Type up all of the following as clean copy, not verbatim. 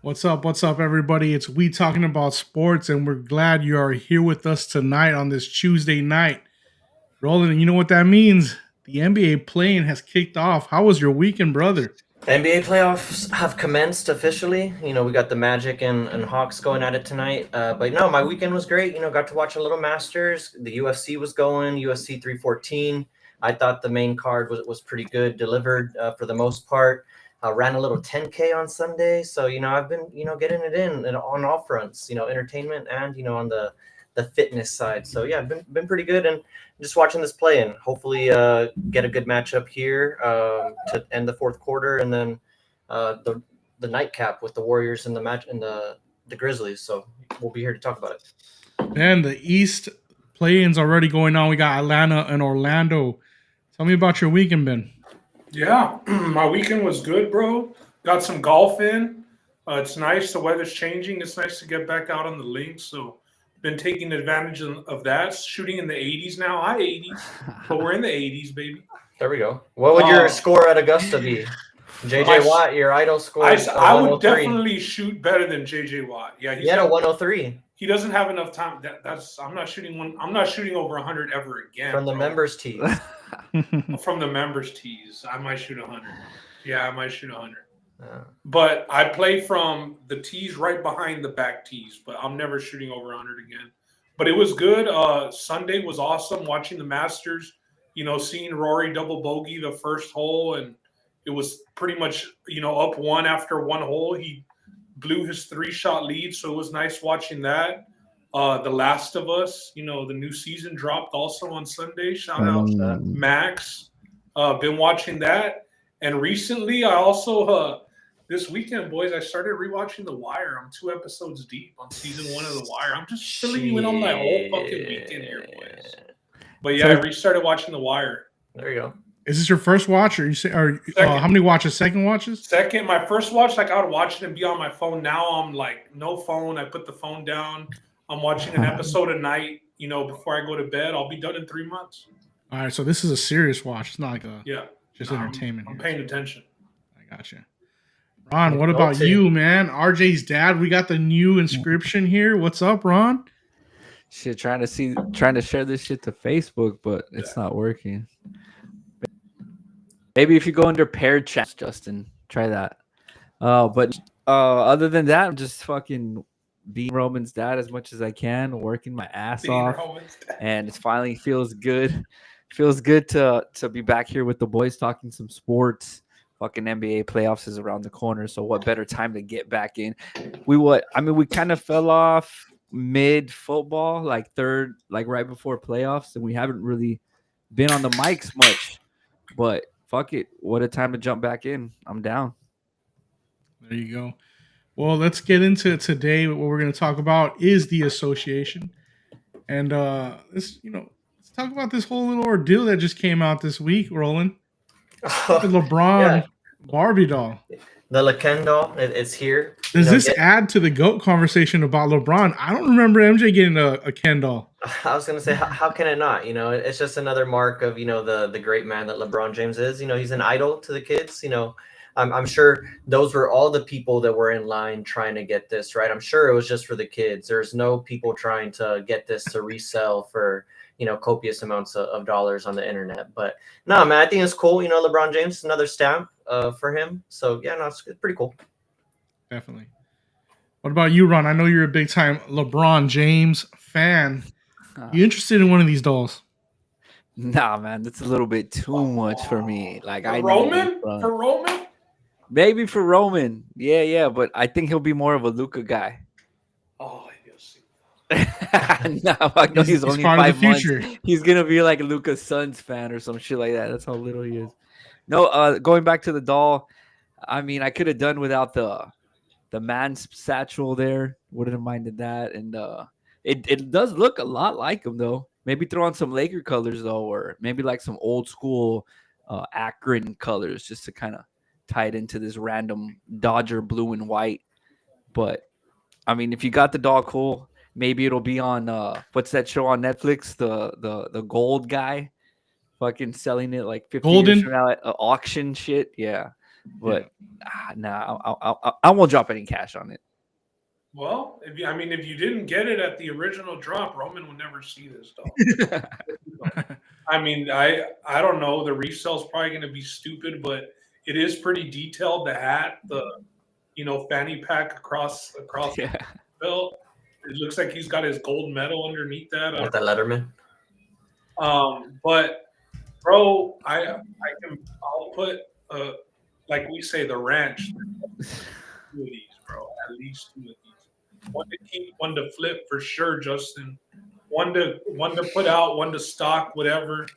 What's up, everybody? It's We Talking About Sports, and we're glad you are here with us tonight on this Tuesday night. Roland, and you know what that means? The NBA playing has kicked off. How was your weekend, brother? NBA playoffs have commenced officially. We got the Magic and Hawks going at it tonight. But no, my weekend was great. Got to watch a little Masters. The UFC was going, UFC 314. I thought the main card was pretty good, delivered for the most part. Ran a little 10K on Sunday. So, I've been, getting it in and on all fronts, entertainment and, on the fitness side. So, yeah, been pretty good. And just watching this play and hopefully get a good matchup here to end the fourth quarter, and then the nightcap with the Warriors and the match and the Grizzlies. So we'll be here to talk about it. Man, the East play-ins already going on. We got Atlanta and Orlando. Tell me about your weekend, Ben. Yeah, my weekend was good, bro. Got some golf in. It's nice. The weather's changing. It's nice to get back out on the links. So been taking advantage of that. Shooting in the 80s now. High 80s, but we're in the 80s, baby. There we go. What would your score at Augusta be? JJ Watt, your idol score. I would definitely shoot better than JJ Watt. Yeah, he had a 103. He doesn't have enough time. I'm not shooting over 100 ever again. From the members tees. From the members tees, I might shoot 100. Yeah, I might shoot 100. But I play from the tees right behind the back tees, but I'm never shooting over 100 again. But it was good. Sunday was awesome watching the Masters, seeing Rory double bogey the first hole, and it was pretty much, up one after one hole. He blew his 3-shot lead, so it was nice watching that. The Last of Us, the new season dropped also on Sunday. Shout out Max. Been watching that. And recently I also this weekend, boys, I started rewatching The Wire. I'm 2 episodes deep on season 1 of The Wire. I'm just filling you in on my whole fucking weekend here, boys. But yeah, I restarted watching The Wire. There you go. Is this your first watch, or how many watches? Second watches? Second. My first watch, I would watch it and be on my phone. Now I'm like, no phone. I put the phone down. I'm watching an episode a night, before I go to bed. I'll be done in 3 months. All right, so this is a serious watch. It's not like just no, entertainment. I'm paying attention. I got you. Ron, what about you, man? RJ's dad. We got the new inscription here. What's up, Ron? Shit, trying to share this shit to Facebook, but it's not working. Maybe if you go under paired chats, Justin, try that. But other than that, I'm just fucking being Roman's dad as much as I can, working my ass off, and it finally feels good. Feels good to be back here with the boys talking some sports. Fucking NBA playoffs is around the corner, so what better time to get back in? We kind of fell off mid football, like third, like right before playoffs, and we haven't really been on the mics much. But fuck it, what a time to jump back in. I'm down. There you go. Well, let's get into it today. What we're going to talk about is the association, and let's talk about this whole little ordeal that just came out this week, Roland. The LeBron Barbie doll. The LeBron doll, it's here. Does this add to the GOAT conversation about LeBron? I don't remember MJ getting a Ken doll. I was going to say, how can it not? It's just another mark of, the great man that LeBron James is. He's an idol to the kids. I'm sure those were all the people that were in line trying to get this, right? I'm sure it was just for the kids. There's no people trying to get this to resell for, copious amounts of dollars on the internet. But no, man, I think it's cool. LeBron James, another stamp for him. So yeah, no, it's pretty cool. Definitely. What about you, Ron? I know you're a big time LeBron James fan. You interested in one of these dolls? Nah, man, that's a little bit too much for me. Like for Roman? Maybe for Roman. Yeah, but I think he'll be more of a Luka guy. Oh, no, I know he's only 5 months. He's gonna be like Luka's son's fan or some shit like that. That's how little he is. No, going back to the doll. I mean, I could have done without the man's satchel there. Wouldn't have minded that, and it does look a lot like him though. Maybe throw on some Laker colors though, or maybe like some old school Akron colors, just to kind of tie it into this random Dodger blue and white. But I mean, if you got the doll, cool. Maybe it'll be on what's that show on Netflix? The gold guy, fucking selling it like 50 years from now at auction shit. Yeah, But I won't drop any cash on it. Well, if you didn't get it at the original drop, Roman would never see this dog. I mean, I don't know. The resale's probably going to be stupid, but it is pretty detailed. The hat, the fanny pack across the belt. It looks like he's got his gold medal underneath that. With the Letterman. But bro, I'll put like we say, the ranch. 2 of these, bro. At least 2 of these. One to keep, one to flip for sure, Justin. One to put out, one to stock, whatever.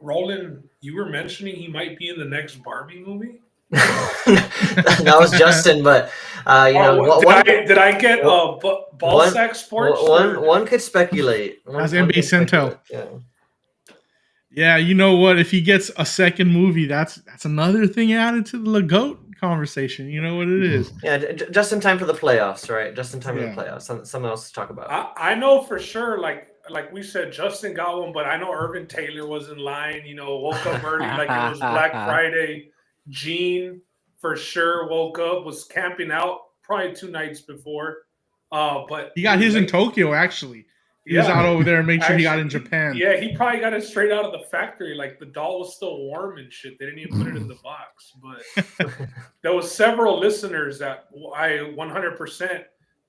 Roland, you were mentioning he might be in the next Barbie movie. That was Justin, but did I get ball sack sports? One could speculate. As NBA Centel. Yeah, you know what? If he gets a second movie, that's another thing added to the GOAT conversation. You know what it is? Yeah, just in time for the playoffs, right? Just in time for the playoffs. Something else to talk about. I know for sure, like we said, Justin got one, but I know Irvin Taylor was in line. Woke up early like it was Black Friday. Gene for sure woke up, was camping out probably 2 nights before. But he got his in Tokyo actually. He was out over there and made sure he got in Japan. Yeah, he probably got it straight out of the factory. Like the doll was still warm and shit. They didn't even put it in the box. But there was several listeners that I 100%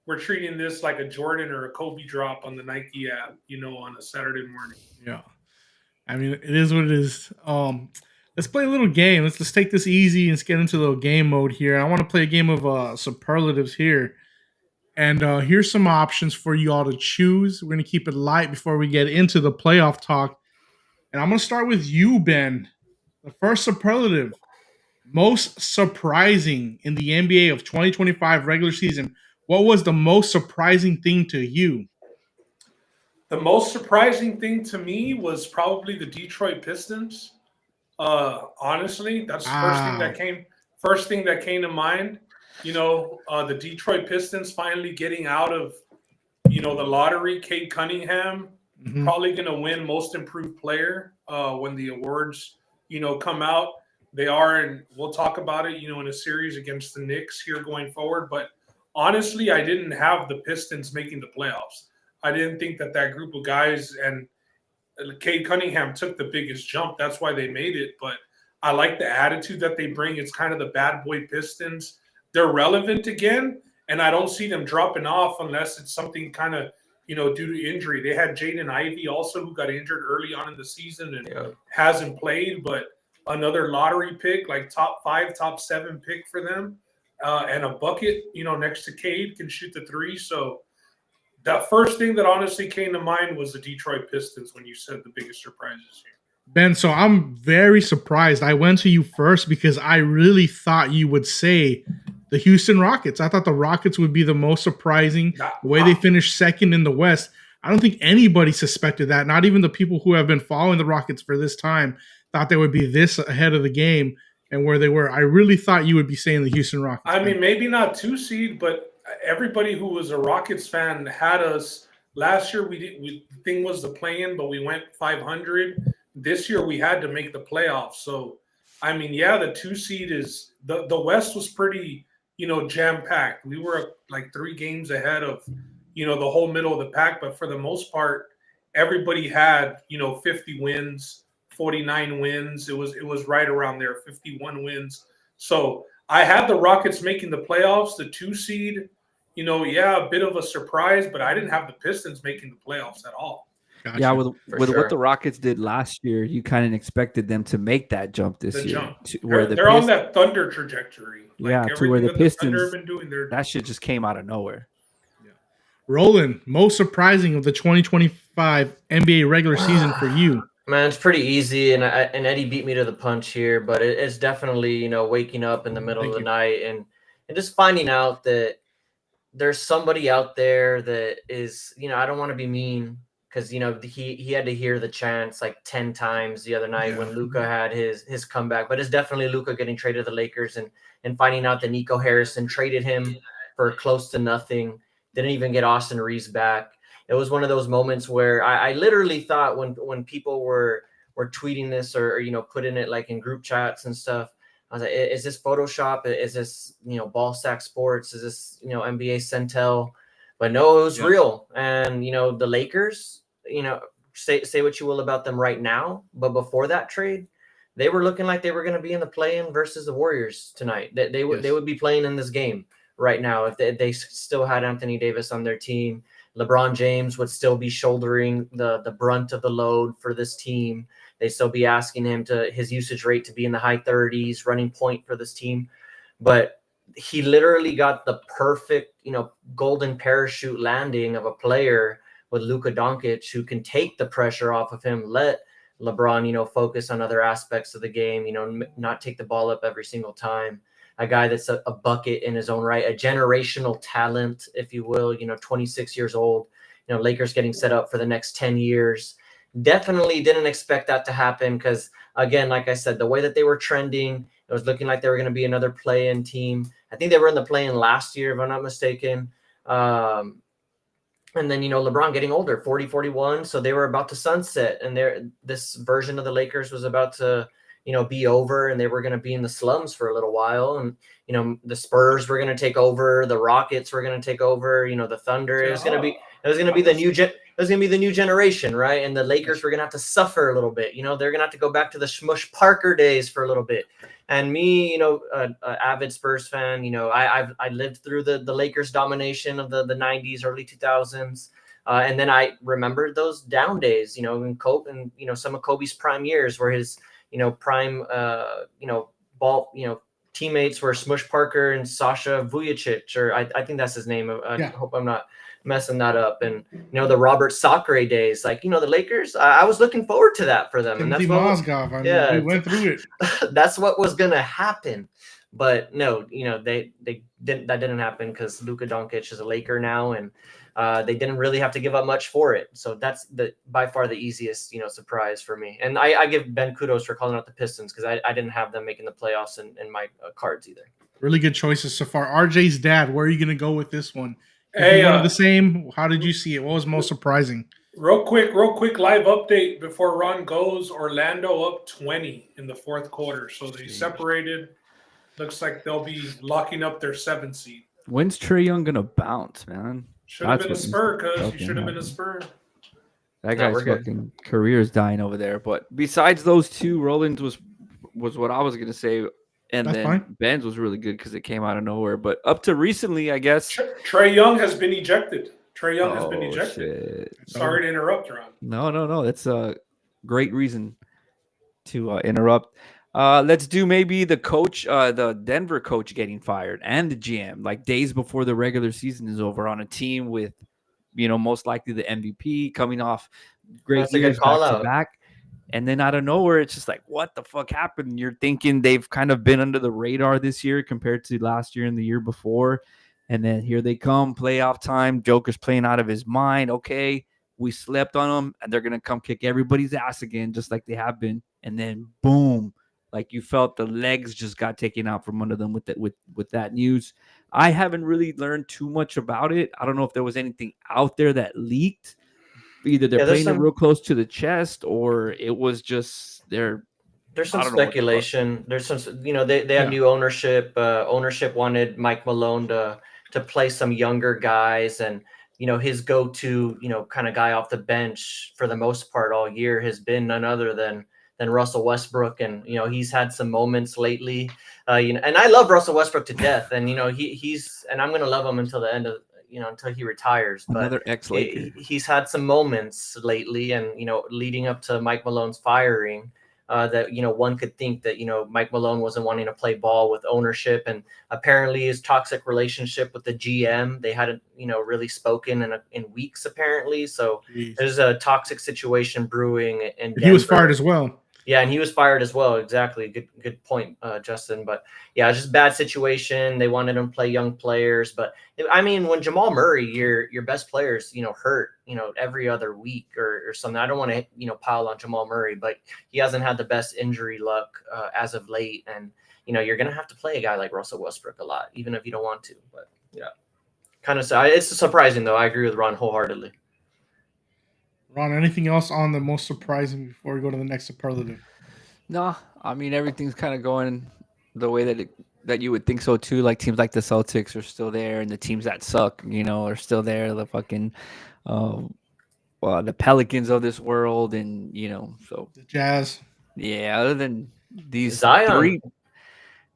were treating this like a Jordan or a Kobe drop on the Nike app, on a Saturday morning. Yeah. I mean, it is what it is. Let's play a little game. Let's take this easy and let's get into a little game mode here. I want to play a game of superlatives here. And here's some options for you all to choose. We're going to keep it light before we get into the playoff talk. And I'm going to start with you, Ben. The first superlative, most surprising in the NBA of 2025 regular season. What was the most surprising thing to you? The most surprising thing to me was probably the Detroit Pistons. Honestly, that's the first thing that came to mind. The Detroit Pistons finally getting out of, the lottery. Cade Cunningham probably going to win Most Improved Player when the awards, come out. They are, and we'll talk about it, in a series against the Knicks here going forward. But honestly, I didn't have the Pistons making the playoffs. I didn't think that group of guys and Cade Cunningham took the biggest jump. That's why they made it. But I like the attitude that they bring. It's kind of the bad boy Pistons. They're relevant again, and I don't see them dropping off unless it's something kind of, due to injury. They had Jaden Ivey also, who got injured early on in the season and hasn't played, but another lottery pick, like top 5, top 7 pick for them, and a bucket, next to Cade, can shoot the 3. So the first thing that honestly came to mind was the Detroit Pistons when you said the biggest surprises here. Ben, so I'm very surprised. I went to you first because I really thought you would say the Houston Rockets. I thought the Rockets would be the most surprising. The way they finished second in the West. I don't think anybody suspected that. Not even the people who have been following the Rockets for this time thought they would be this ahead of the game and where they were. I really thought you would be saying the Houston Rockets. I mean, maybe not 2 seed, but everybody who was a Rockets fan had us. Last year, the thing was the play-in, but we went 500. This year, we had to make the playoffs. So, I mean, yeah, the 2 seed is the West was pretty, jam-packed. We were like 3 games ahead of, the whole middle of the pack. But for the most part, everybody had, 50 wins, 49 wins. It was right around there, 51 wins. So I had the Rockets making the playoffs, the 2 seed. A bit of a surprise, but I didn't have the Pistons making the playoffs at all. Gotcha. Yeah, with what the Rockets did last year, you kind of expected them to make that jump this year. They're on that Thunder trajectory. To where the Pistons, have been doing that shit just came out of nowhere. Yeah. Roland, most surprising of the 2025 NBA regular season for you? Man, it's pretty easy, and Eddie beat me to the punch here, but it's definitely, waking up in the middle of the night and just finding out that there's somebody out there that is, I don't want to be mean, because he had to hear the chants like 10 times the other night when Luka had his comeback. But it's definitely Luka getting traded to the Lakers and finding out that Nico Harrison traded him for close to nothing. Didn't even get Austin Reeves back. It was one of those moments where I literally thought when people were were tweeting this or putting it like in group chats and stuff. I was like, is this Photoshop? Is this, Ball Sack Sports? Is this, NBA Centel? But no, it was real. And, the Lakers, say what you will about them right now, but before that trade, they were looking like they were going to be in the play-in versus the Warriors tonight. They would be playing in this game right now if they still had Anthony Davis on their team. LeBron James would still be shouldering the brunt of the load for this team. They still be asking him his usage rate to be in the high 30s, running point for this team. But he literally got the perfect, golden parachute landing of a player with Luka Doncic who can take the pressure off of him, let LeBron, focus on other aspects of the game, not take the ball up every single time. A guy that's a bucket in his own right, a generational talent, if you will, 26 years old, Lakers getting set up for the next 10 years. Definitely didn't expect that to happen because, again, like I said, the way that they were trending, it was looking like they were going to be another play-in team. I think they were in the play-in last year, if I'm not mistaken. And then, LeBron getting older, 40, 41. So they were about to sunset. And this version of the Lakers was about to, be over. And they were going to be in the slums for a little while. And, the Spurs were going to take over. The Rockets were going to take over. The Thunder. It was going to be the new generation, right? And the Lakers were going to have to suffer a little bit. They're going to have to go back to the Smush Parker days for a little bit. And me, an avid Spurs fan, I lived through the Lakers domination of the 90s, early 2000s. And then I remembered those down days, in Kobe and, some of Kobe's prime years where his, prime, ball, teammates were Smush Parker and Sasha Vujacic, or I think that's his name. I hope I'm not messing that up. And, the Robert Sacre days, like, the Lakers, I was looking forward to that for them. Timothy And that's Mozgov. We went through it. That's what was going to happen. But no, they didn't. That didn't happen because Luka Doncic is a Laker now, and they didn't really have to give up much for it. So that's by far the easiest, surprise for me. And I give Ben kudos for calling out the Pistons because I didn't have them making the playoffs in my cards either. Really good choices so far. RJ's dad, where are you going to go with this one? Hey, one of the same. How did you see it? What was most surprising? Real quick live update before Ron goes. Orlando up 20 in the fourth quarter. So they separated. Looks like they'll be locking up their 7th seed. When's Trae Young gonna bounce, man? Should have been a Spur, cuz he should have been a Spur. That guy's fucking career is dying over there. But besides those two, Rollins was what I was gonna say, and That's then fine. Ben's was really good because it came out of nowhere. But up to recently, I guess Trae Young has been ejected. Has been ejected. Shit. Sorry to interrupt, Ron. No. That's a great reason to interrupt. Let's do maybe the coach, the Denver coach getting fired and the GM, like days before the regular season is over on a team with, most likely the MVP coming off great years back to back. And then out of nowhere, it's just like, what the fuck happened? You're thinking they've kind of been under the radar this year compared to last year and the year before. And then here they come, playoff time. Joker's playing out of his mind. Okay, we slept on them, and they're going to come kick everybody's ass again, just like they have been. And then, boom, like you felt the legs just got taken out from under them with that news. I haven't really learned too much about it. I don't know if there was anything out there that leaked. Either they're playing it real close to the chest, or it was just there's some speculation. There's some, they have new ownership. Ownership wanted Mike Malone to play some younger guys, and his go-to kind of guy off the bench for the most part all year has been none other than Russell Westbrook. And he's had some moments lately, and I love Russell Westbrook to death, and he's and I'm gonna love him until the end of until he retires. But another ex-Laker. He's had some moments lately, and leading up to Mike Malone's firing, that one could think that Mike Malone wasn't wanting to play ball with ownership, and apparently his toxic relationship with the GM, they hadn't really spoken in weeks apparently. So there's a toxic situation brewing in Denver. He was fired as well. Yeah, and he was fired as well. Exactly. Good point, Justin. But yeah, just bad situation. They wanted him to play young players. But I mean, when Jamal Murray, your best players, hurt, every other week or something. I don't want to, pile on Jamal Murray, but he hasn't had the best injury luck as of late. And, you're going to have to play a guy like Russell Westbrook a lot, even if you don't want to. But yeah, kind of. It's surprising, though. I agree with Ron wholeheartedly. Ron, anything else on the most surprising before we go to the next superlative? No, I mean everything's kind of going the way that you would think so too. Like teams like the Celtics are still there, and the teams that suck, are still there. The fucking, the Pelicans of this world, and so The Jazz. yeah. Other than these Zion. three,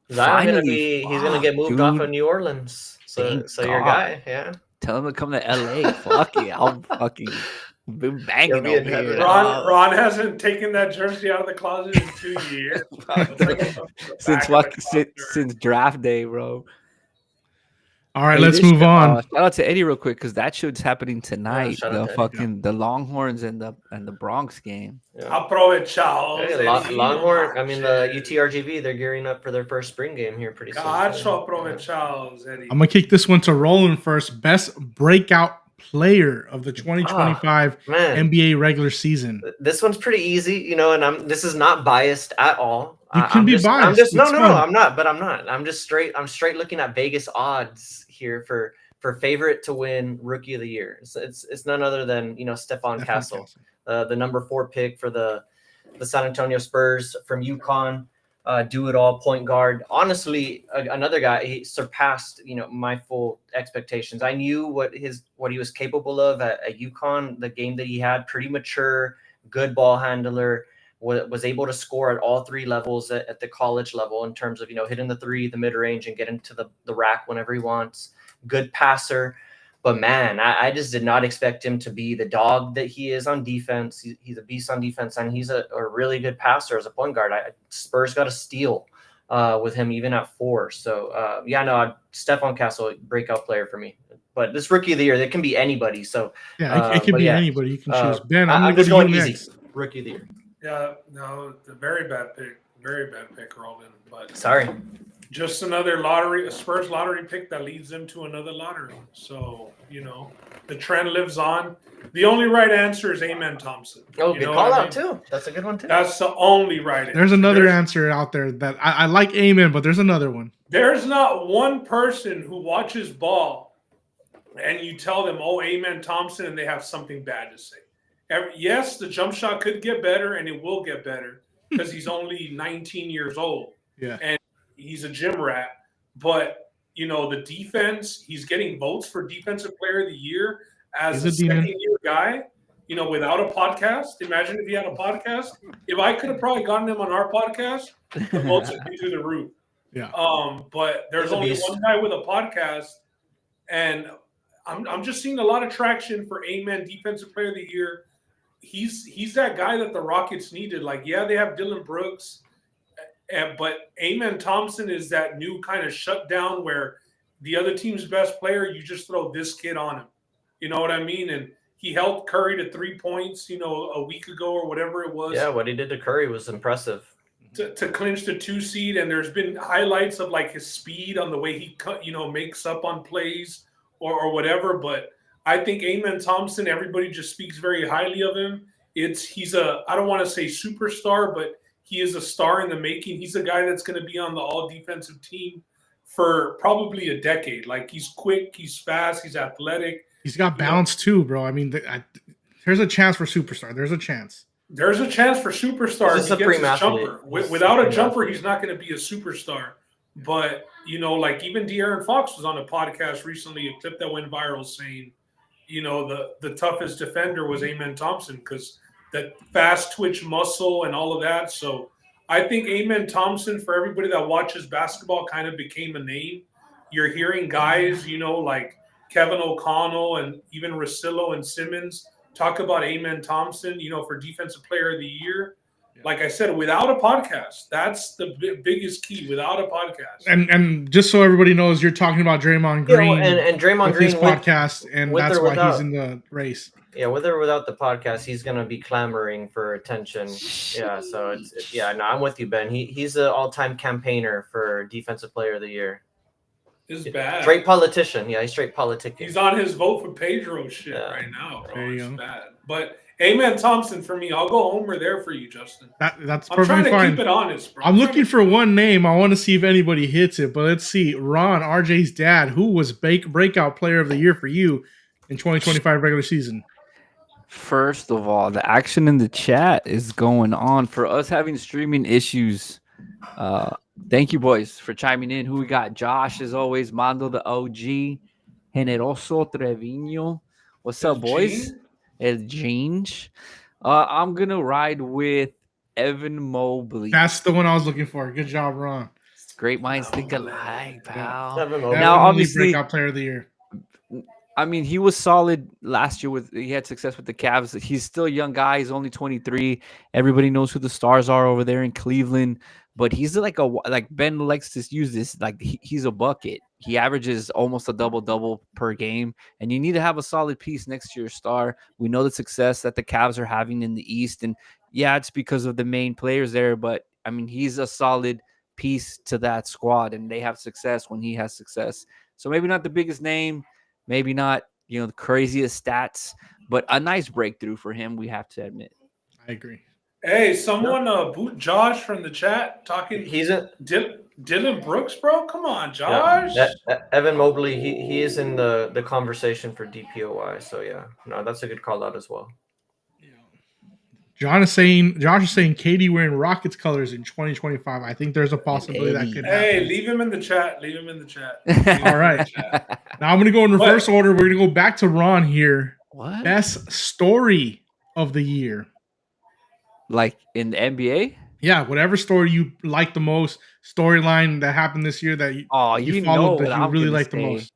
He's gonna get moved off of New Orleans. So your guy, yeah. Tell him to come to LA. Fuck it, I'll fucking be banging He'll be over here. Ron hasn't taken that jersey out of the closet in 2 years. since draft day, bro. All right, let's move on. Shout out to Eddie real quick because that shit's happening tonight. Yeah, The Longhorns and the Bronx game. Yeah. Aprovechado. Hey, Longhorn. I mean the UTRGV. They're gearing up for their first spring game here pretty soon. Aprovechados, Eddie. I'm gonna kick this one to Roland first. Best breakout player of the 2025 NBA regular season. This one's pretty easy, and this is not biased at all. You can be biased. No, I'm not. But I'm not. I'm straight looking at Vegas odds here for favorite to win Rookie of the Year. It's none other than Stephon Castle, the number 4 pick for the San Antonio Spurs from UConn. Do it all point guard. Honestly, another guy, he surpassed my full expectations. I knew what he was capable of at UConn. The game that he had, pretty mature, good ball handler. Was able to score at all 3 levels at the college level in terms of hitting the 3, the mid range, and getting to the rack whenever he wants. Good passer, but man, I just did not expect him to be the dog that he is on defense. He's a beast on defense, and he's a really good passer as a point guard. Spurs got a steal with him even at 4. So Stephon Castle, breakout player for me. But this Rookie of the Year, it can be anybody. So it can be anybody. You can choose. Ben, I'm just going easy. Rookie of the Year. Yeah, no, it's a very bad pick, Roland. But sorry, just another Spurs lottery pick that leads them to another lottery. So the trend lives on. The only right answer is Amen Thompson. Oh, good call out too. That's a good one too. That's the only right answer. There's another answer out there that I like Amen, but there's another one. There's not one person who watches ball and you tell them, "Oh, Amen Thompson," and they have something bad to say. Yes, the jump shot could get better, and it will get better because he's only 19 years old. Yeah, and he's a gym rat. But the defense, he's getting votes for Defensive Player of the Year as a second-year guy. Without a podcast. Imagine if he had a podcast. If I could have probably gotten him on our podcast, the votes would be through the roof. Yeah. But there's only one guy with a podcast, and I'm just seeing a lot of traction for Amen Defensive Player of the Year. He's that guy that the Rockets needed. Like, yeah, they have Dylan Brooks, but Amen Thompson is that new kind of shutdown where the other team's best player, you just throw this kid on him. You know what I mean? And he helped Curry to 3 points, a week ago or whatever it was. Yeah, what he did to Curry was impressive. To clinch the 2 seed, and there's been highlights of like his speed on the way he makes up on plays or whatever, but I think Amen Thompson, everybody just speaks very highly of him. He's I don't want to say superstar, but he is a star in the making. He's a guy that's going to be on the all defensive team for probably a decade. Like, he's quick, he's fast, he's athletic. He's got balance too, bro. I mean, there's a chance for superstar. There's a chance. There's a chance for superstar. He's a supreme athlete. Without a jumper, he's not going to be a superstar. But, like even De'Aaron Fox was on a podcast recently, a clip that went viral saying, the toughest defender was Amen Thompson because that fast twitch muscle and all of that. So I think Amen Thompson, for everybody that watches basketball, kind of became a name. You're hearing guys, like Kevin O'Connell and even Russillo and Simmons talk about Amen Thompson, for Defensive Player of the Year. Like I said, without a podcast, that's the biggest key. Without a podcast, and just so everybody knows, you're talking about Draymond Green, and Draymond Green his podcast, and that's why he's in the race. Yeah, with or without the podcast, he's gonna be clamoring for attention. Yeah, so I'm with you, Ben. He's an all-time campaigner for Defensive Player of the Year. It's bad. Straight politician. Yeah, he's straight politicking. He's on his vote for Pedro shit right now, bro. It's bad, but. Amen Thompson for me. I'll go Homer there for you, Justin. That's I'm perfectly trying to fine. keep it honest, bro. I'm looking for one name. I want to see if anybody hits it. But let's see. Ron, RJ's dad, who was breakout player of the year for you in 2025 regular season? First of all, the action in the chat is going on for us having streaming issues. Thank you, boys, for chiming in. Who we got? Josh, as always. Mando, the OG. Generoso Trevino. What's up, boys? El Ginge. I'm going to ride with Evan Mobley. That's the one I was looking for. Good job, Ron. Great minds think alike, pal. Now, obviously, breakout player of the year. I mean, he was solid last year. He had success with the Cavs. He's still a young guy. He's only 23. Everybody knows who the stars are over there in Cleveland. But he's like Ben likes to use this. Like he's a bucket. He averages almost a double per game. And you need to have a solid piece next to your star. We know the success that the Cavs are having in the East. And yeah, it's because of the main players there. But I mean, he's a solid piece to that squad. And they have success when he has success. So maybe not the biggest name. Maybe not, the craziest stats, but a nice breakthrough for him, we have to admit. I agree. Hey, someone boot Josh from the chat talking. He's a Dylan Brooks, bro. Come on, Josh. Yeah, Evan Mobley, he is in the conversation for DPOY. So yeah, no, that's a good call out as well. Josh is saying KD wearing Rockets colors in 2025. I think there's a possibility that could happen. Hey, leave him in the chat. All right. Now I'm going to go in reverse order. We're going to go back to Ron here. What? Best story of the year. Like in the NBA? Yeah, whatever story you like the most, storyline that happened this year that you followed that you really like the most.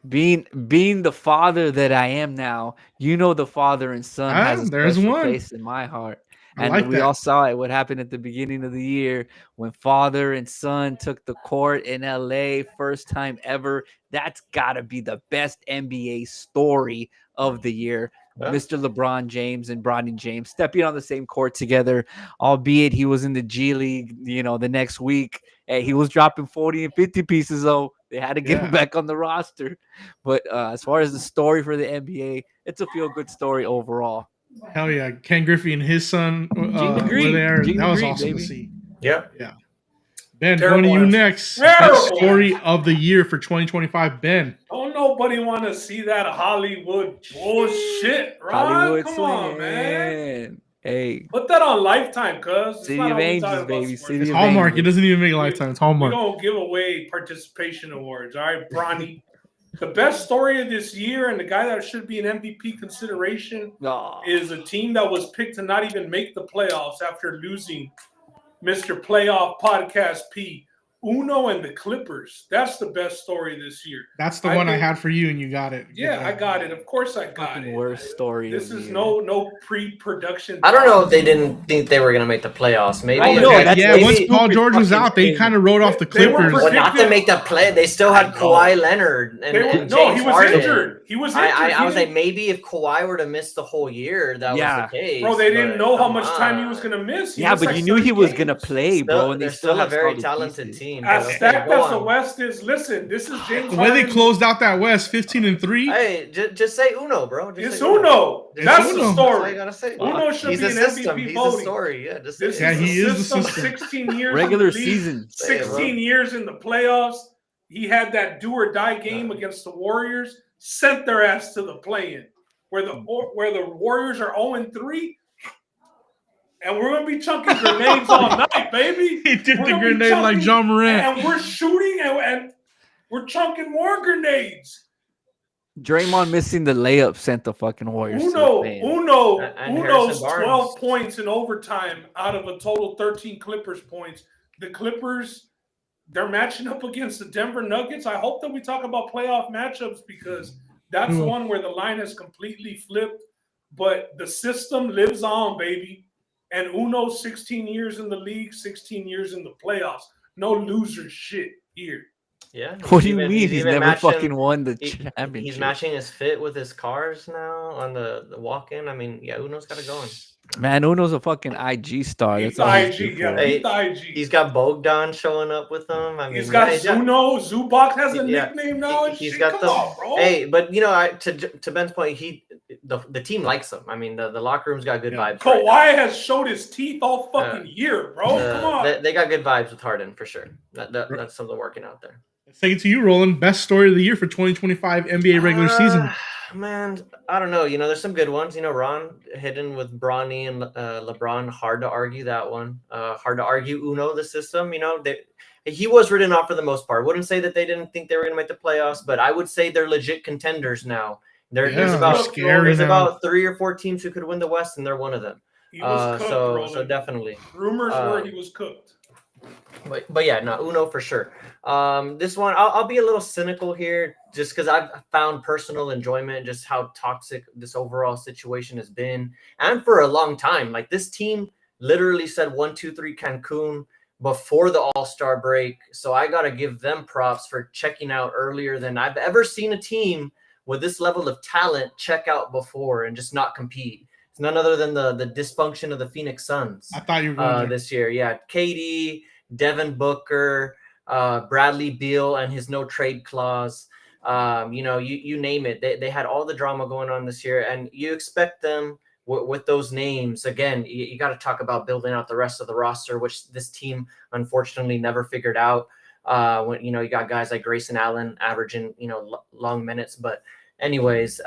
Being the father that I am now, the father and son has a special place in my heart. And we all saw it, what happened at the beginning of the year when father and son took the court in LA, first time ever. That's got to be the best NBA story of the year. Yeah. Mr. LeBron James and Bronny James stepping on the same court together, albeit he was in the G League, the next week. Hey, he was dropping 40 and 50 pieces, though. They had to get him back on the roster. But as far as the story for the NBA, it's a feel-good story overall. Hell yeah. Ken Griffey and his son were there. That was awesome to see. Yeah. Ben, going to you next. Best story of the year for 2025. Ben. Don't nobody want to see that Hollywood bullshit, Ron. Come on, man. Hey. Put that on Lifetime, cuz. City of Angels, baby. It's Hallmark. It doesn't even make Lifetime. It's Hallmark. We're going to give away participation awards. All right, Bronny. The best story of this year and the guy that should be an MVP consideration is a team that was picked to not even make the playoffs after losing Mr. Playoff Podcast P. Uno and the Clippers. That's the best story this year. That's the one I had for you, and you got it. Yeah, I got it. Of course I got it. Worst story. This is no pre-production. I don't know if they didn't think they were going to make the playoffs. Maybe. Once Paul George was out, they kind of wrote off the Clippers. Well, not to make the play. They still had Kawhi Leonard and James he was Harden. injured. He was injured. I was like, maybe if Kawhi were to miss the whole year, that was the case. Bro, they didn't know how much time he was going to miss. But you knew he was going to play, bro. And they're still a very talented team. As stacked as the West is, listen, this is James Harden. The way they closed out that West, 15-3. Hey, just say Uno, bro. It's Uno. That's the story. That's all you gotta say. Uno should be an MVP voting. He's a story. Yeah, this is the system. 16 years regular in the league, season. 16 years in the playoffs. He had that do or die game against the Warriors. Sent their ass to the play-in, where the Warriors are 0-3. And we're going to be chunking grenades all night, baby. He did the grenade like John Morant. And we're shooting and we're chunking more grenades. Draymond missing the layup sent the fucking Warriors. Uno's 12 points in overtime out of a total 13 Clippers points. The Clippers, they're matching up against the Denver Nuggets. I hope that we talk about playoff matchups because that's one where the line has completely flipped. But the system lives on, baby. And Uno, 16 years in the league, 16 years in the playoffs. No loser shit here. Yeah. What do you mean? He's never fucking won the championship. He's matching his fit with his cars now on the walk-in. I mean, yeah, Uno's got it going. Man, Uno's a fucking IG star. He's IG, He's got Bogdan showing up with him. I mean, he's got Zuno. Zubac has a nickname now. He's got bro. Hey, but to Ben's point, the team likes him. I mean, the locker room's got good vibes. Kawhi has showed his teeth all fucking year, bro. Come on. They got good vibes with Harden for sure. That's something working out there. Let's take it to you, Roland. Best story of the year for 2025 NBA regular season. Man, I don't know. There's some good ones. Ron hidden with Bronny and LeBron. Hard to argue that one. Hard to argue Uno, the system. He was written off for the most part. Wouldn't say that they didn't think they were going to make the playoffs, but I would say they're legit contenders now. There's about 3 or 4 teams who could win the West, and they're one of them. He was cooked, so definitely. Rumors were he was cooked. But yeah, no, Uno for sure. This one, I'll be a little cynical here just because I've found personal enjoyment, just how toxic this overall situation has been. And for a long time, like this team literally said 1, 2, 3 Cancun before the All-Star break. So I got to give them props for checking out earlier than I've ever seen a team with this level of talent check out before and just not compete. It's none other than the dysfunction of the Phoenix Suns. I thought you were going this year. Yeah, KD, Devin Booker, Bradley Beal, and his no trade clause. You name it. They had all the drama going on this year, and you expect them with those names. Again, you got to talk about building out the rest of the roster, which this team unfortunately never figured out. When you got guys like Grayson Allen averaging long minutes, but anyways,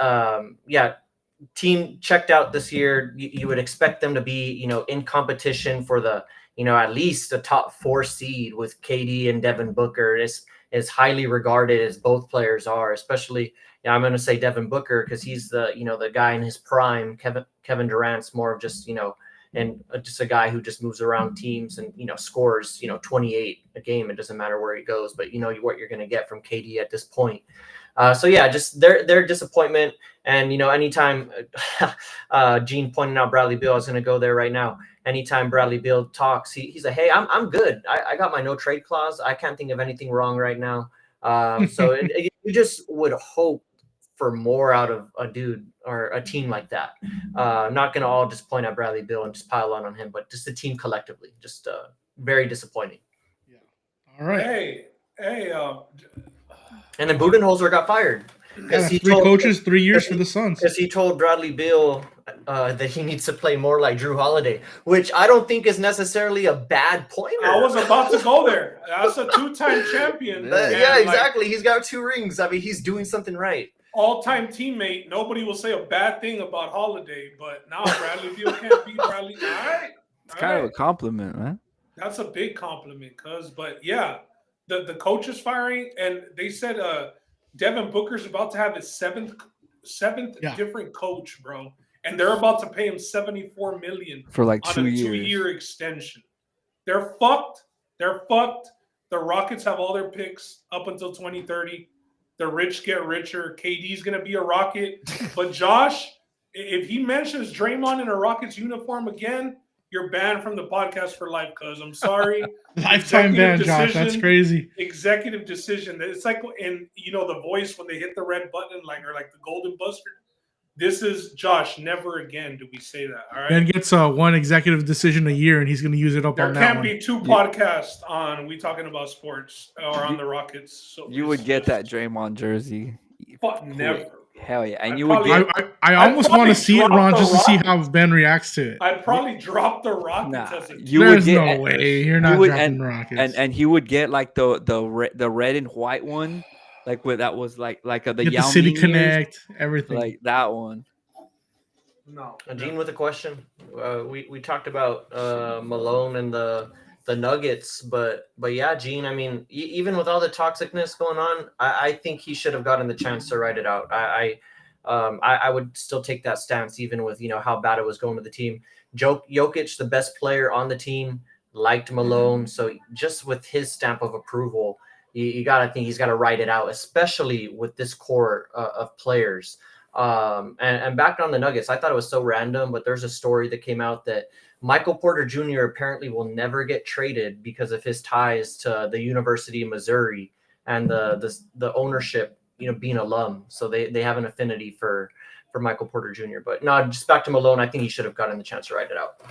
team checked out this year. You would expect them to be in competition for the at least a top 4 seed with KD and Devin Booker. Is highly regarded as both players are, especially I'm going to say Devin Booker because he's the guy in his prime. Kevin Durant's more of just and just a guy who just moves around teams and scores 28 a game. It doesn't matter where he goes, but what you're going to get from KD at this point. Just their disappointment. And anytime Gene pointing out Bradley Beal, I was going to go there right now. Anytime Bradley Beal talks, he's like, hey, I'm good. I got my no trade clause. I can't think of anything wrong right now. You just would hope for more out of a dude or a team like that. I'm not going to all just point at Bradley Beal and just pile on him, but just the team collectively, just very disappointing. Yeah. All right. Hey. And then Budenholzer got fired. Yeah, 3 coaches, 3 years for the Suns. Because he told Bradley Beal that he needs to play more like Drew Holiday, which I don't think is necessarily a bad pointer. I was about to go there. That's a 2-time champion. Yeah, exactly. He's got 2 rings. I mean, he's doing something right. All-time teammate. Nobody will say a bad thing about Holiday, but now Bradley Beal can't beat Bradley. All right. It's kind of a compliment, man. That's a big compliment, but yeah, the coach is firing, and they said Devin Booker's about to have his seventh different coach, bro, and they're about to pay him $74 million for like 2 years. 2-year extension. They're fucked. The Rockets have all their picks up until 2030. The rich get richer. KD's gonna be a Rocket, but Josh, if he mentions Draymond in a Rockets uniform again, you're banned from the podcast for life. Cause I'm sorry, lifetime ban, Josh. That's crazy. Executive decision. It's like in The Voice when they hit the red button, or like the golden buzzer. This is Josh. Never again do we say that. All right. Ben gets 1 executive decision a year, and he's going to use it up on that one. There can't be 2 podcasts on We Talking About Sports or on the Rockets. So you would get that Draymond jersey. Fuck, never. Hell yeah. And you would get. I almost want to see it, Ron, just to see how Ben reacts to it. I'd probably drop the Rockets as a team. There's no way. You're not dropping the Rockets. And he would get like the red and white one. Like that was like the Yao City Ming Connect, years, everything. like that one. No. Gene with a question. We talked about Malone and the Nuggets, but yeah, Gene. I mean, even with all the toxicness going on, I think he should have gotten the chance to write it out. I would still take that stance, even with how bad it was going to the team. Jokic, the best player on the team, liked Malone, so just with his stamp of approval. You gotta think he's got to write it out, especially with this core of players. And back on the Nuggets, I thought it was so random, but there's a story that came out that Michael Porter Jr. apparently will never get traded because of his ties to the University of Missouri and the ownership, being alum. So they have an affinity for Michael Porter Jr. But no, just back to Malone, I think he should have gotten the chance to write it out.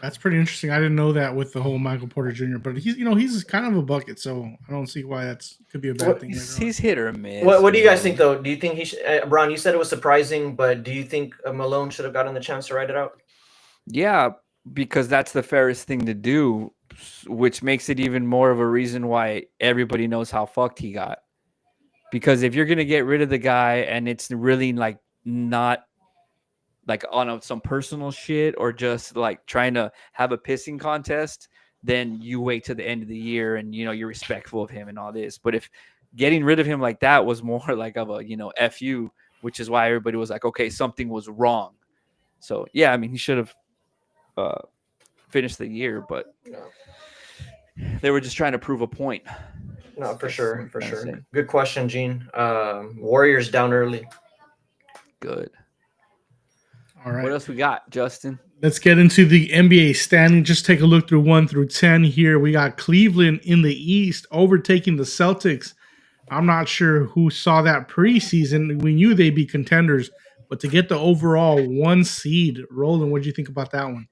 That's pretty interesting. I didn't know that with the whole Michael Porter Jr. But he's kind of a bucket, so I don't see why could be a bad thing. He's hit or miss. What do you guys think, though? Do you think he should? Bron, you said it was surprising, but do you think Malone should have gotten the chance to write it out? Yeah, because that's the fairest thing to do. which makes it even more of a reason why everybody knows how fucked he got. Because if you're gonna get rid of the guy and it's really like not like on some personal shit or just like trying to have a pissing contest, then you wait to the end of the year and you're respectful of him and all this. But if getting rid of him like that was more like of a FU, which is why everybody was like, okay, something was wrong. So yeah, I mean, he should have finished the year, but they were just trying to prove a point. No, for sure. Good question, Gene. Warriors down early. Good. All right. What else we got, Justin? Let's get into the NBA standing. Just take a look through 1 through 10 here. We got Cleveland in the East overtaking the Celtics. I'm not sure who saw that preseason. We knew they'd be contenders, but to get the overall 1 seed, Roland, what do you think about that one?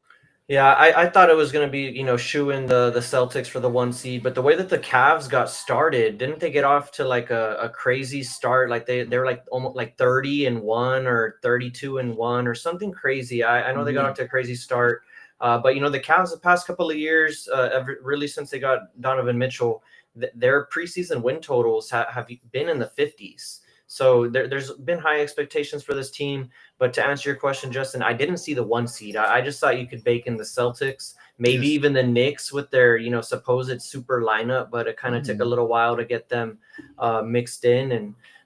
Yeah, I thought it was going to be, shooing the Celtics for the 1 seed, but the way that the Cavs got started, didn't they get off to like a crazy start? Like they were like almost like 30-1 or 32-1 or something crazy. I know they got off to a crazy start, but the Cavs the past couple of years, really since they got Donovan Mitchell, their preseason win totals have been in the 50s. So there's been high expectations for this team. But to answer your question, Justin, I didn't see the 1 seed. I just thought you could bake in the Celtics, maybe even the Knicks with their, supposed super lineup. But it kind of took a little while to get them mixed in.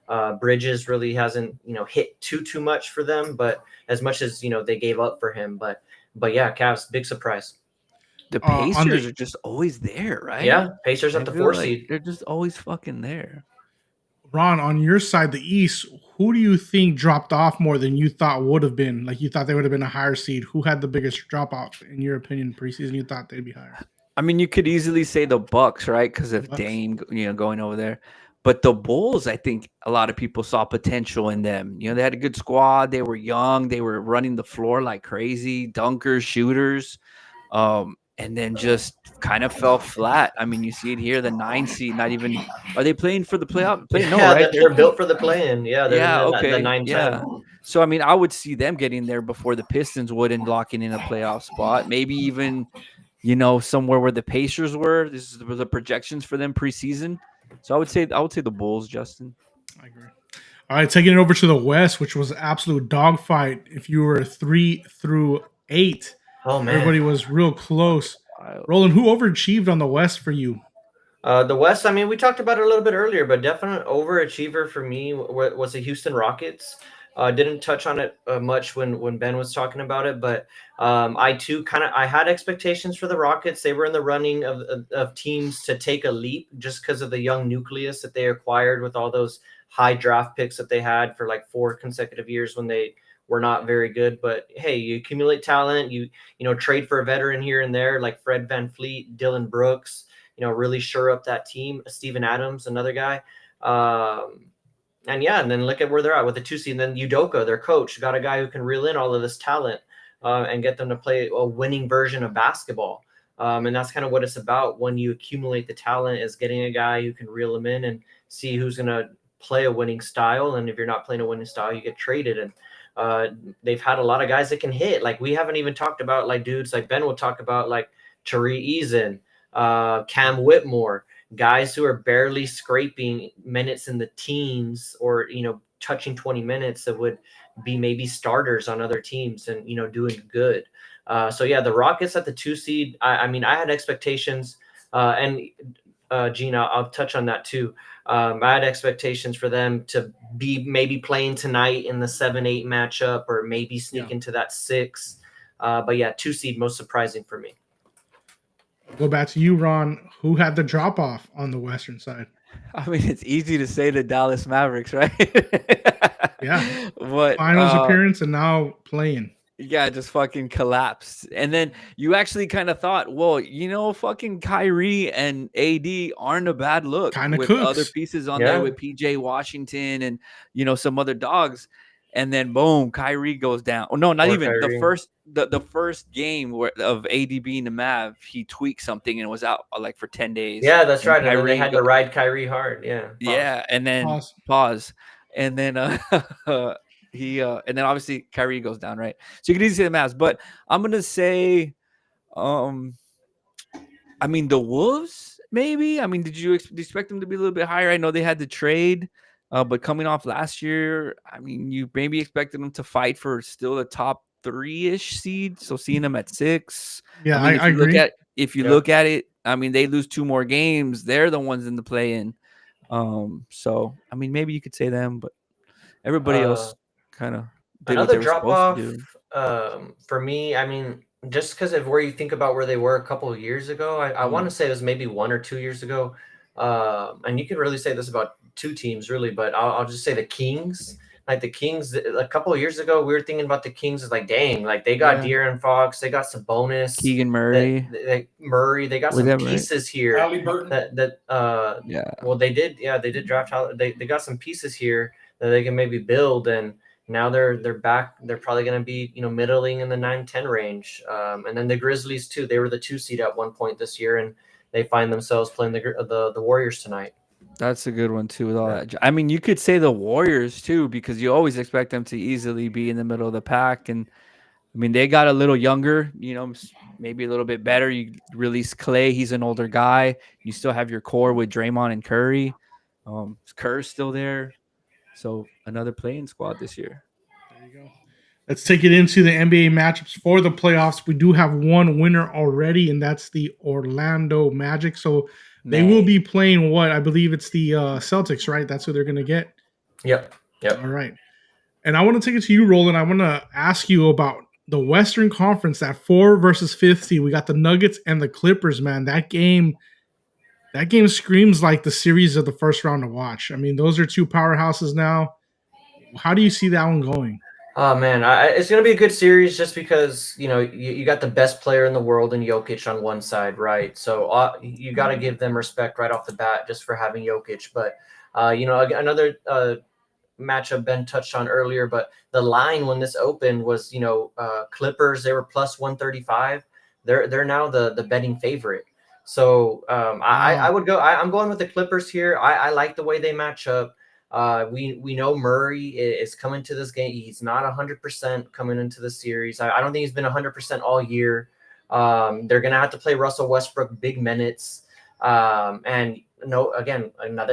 And Bridges really hasn't, hit too much for them. But as much as, they gave up for him. But yeah, Cavs, big surprise. The Pacers are just always there, right? Yeah, Pacers at the 4 seed. They're just always fucking there. Ron, on your side, the East, who do you think dropped off more than you thought would have been? Like you thought they would have been a higher seed. Who had the biggest drop off in your opinion preseason? You thought they'd be higher. I mean, you could easily say the Bucks, right? Because of Dame, going over there. But the Bulls, I think a lot of people saw potential in them. They had a good squad. They were young. They were running the floor like crazy, dunkers, shooters. And then just kind of fell flat. I mean, you see it here, the 9 seed, not even – are they playing for the playoff? No, right? They're built for the play-in. Yeah, okay. The 9-10. Yeah. So, I mean, I would see them getting there before the Pistons would and locking in a playoff spot. Maybe even, somewhere where the Pacers were. This is the projections for them preseason. So, I would say the Bulls, Justin. I agree. All right, taking it over to the West, which was an absolute dogfight. If you were 3 through 8 – oh, man. Everybody was real close. Roland, who overachieved on the West for you? The West, I mean, we talked about it a little bit earlier, but definite overachiever for me was the Houston Rockets. Didn't touch on it much when Ben was talking about it, but I too I had expectations for the Rockets. They were in the running of teams to take a leap just because of the young nucleus that they acquired with all those high draft picks that they had for like 4 consecutive years when they were not very good. But hey, you accumulate talent, you trade for a veteran here and there like Fred VanVleet, Dylan Brooks, really shore up that team. Steven Adams, another guy. And then look at where they're at with the 2 seed. And then Udoka, their coach, got a guy who can reel in all of this talent and get them to play a winning version of basketball. And that's kind of what it's about when you accumulate the talent, is getting a guy who can reel them in and see who's going to play a winning style. And if you're not playing a winning style, you get traded. And they've had a lot of guys that can hit. Like we haven't even talked about like dudes like Ben will talk about, like Tari Eason, Cam Whitmore, guys who are barely scraping minutes in the teens or, touching 20 minutes that would be maybe starters on other teams and, doing good. So yeah, the Rockets at the 2 seed, I mean, I had expectations and Gina, I'll touch on that too. I had expectations for them to be maybe playing tonight in the 7-8 matchup or maybe sneak into that 6. But yeah, 2 seed, most surprising for me. Go back to you, Ron. Who had the drop off on the Western side? I mean, it's easy to say the Dallas Mavericks, right? Yeah. But finals appearance and now playing. Yeah, just fucking collapsed. And then you actually kind of thought, well, fucking Kyrie and AD aren't a bad look. Kind of with cooks. Other pieces on there with PJ Washington and, some other dogs. And then boom, Kyrie goes down. Oh no, not even Kyrie. The first game of AD being the Mav, he tweaked something and was out like for 10 days. Yeah, that's right. And then they had to ride Kyrie hard. Yeah. Yeah, and then pause. And then and then obviously Kyrie goes down, right? So you can easily say the Mavs, but I'm gonna say, I mean, the Wolves, maybe. I mean, did you expect them to be a little bit higher? I know they had the trade, but coming off last year, I mean, you maybe expected them to fight for still a top 3-ish seed. So seeing them at 6, Yeah, I mean, I agree. If you look at it, I mean, they lose 2 more games, they're the ones in the play-in. So I mean, maybe you could say them, but everybody else kind of did what another they were drop supposed off to do. for me. I mean, just because of where you think about where they were a couple of years ago, I want to say it was maybe 1 or 2 years ago. And you can really say this about 2 teams, really, but I'll just say the Kings. Like the Kings, a couple of years ago, we were thinking about the Kings as like, dang, like they got De'Aaron Fox, they got Sabonis, Keegan Murray, they got some pieces here. Well, they did draft. They got some pieces here that they can maybe build, and now they're back. They're probably going to be middling in the 9-10 range. And then the Grizzlies too. They were the 2 seed at one point this year, and they find themselves playing the Warriors tonight. That's a good one too. With all that, I mean, you could say the Warriors too, because you always expect them to easily be in the middle of the pack. And I mean, they got a little younger, maybe a little bit better. You release Clay; he's an older guy. You still have your core with Draymond and Curry. Kerr's still there, so another playing squad this year. There you go. Let's take it into the NBA matchups for the playoffs. We do have one winner already, and that's the Orlando Magic. So they will be playing what? I believe it's the Celtics, right? That's who they're going to get? Yep. All right. And I want to take it to you, Roland. I want to ask you about the Western Conference, that 4 versus 5th seed. We got the Nuggets and the Clippers, man. That game screams like the series of the first round to watch. I mean, those are 2 powerhouses now. How do you see that one going? Oh man, it's gonna be a good series just because you got the best player in the world in Jokic on one side, right? So you got to give them respect right off the bat just for having Jokic. But another matchup Ben touched on earlier, but the line when this opened was Clippers. They were plus 135. They're now the betting favorite. So I would go. I'm going with the Clippers here. I like the way they match up. We know Murray is coming to this game. He's not 100% coming into the series. I don't think he's been 100% all year. They're going to have to play Russell Westbrook big minutes. And no, again,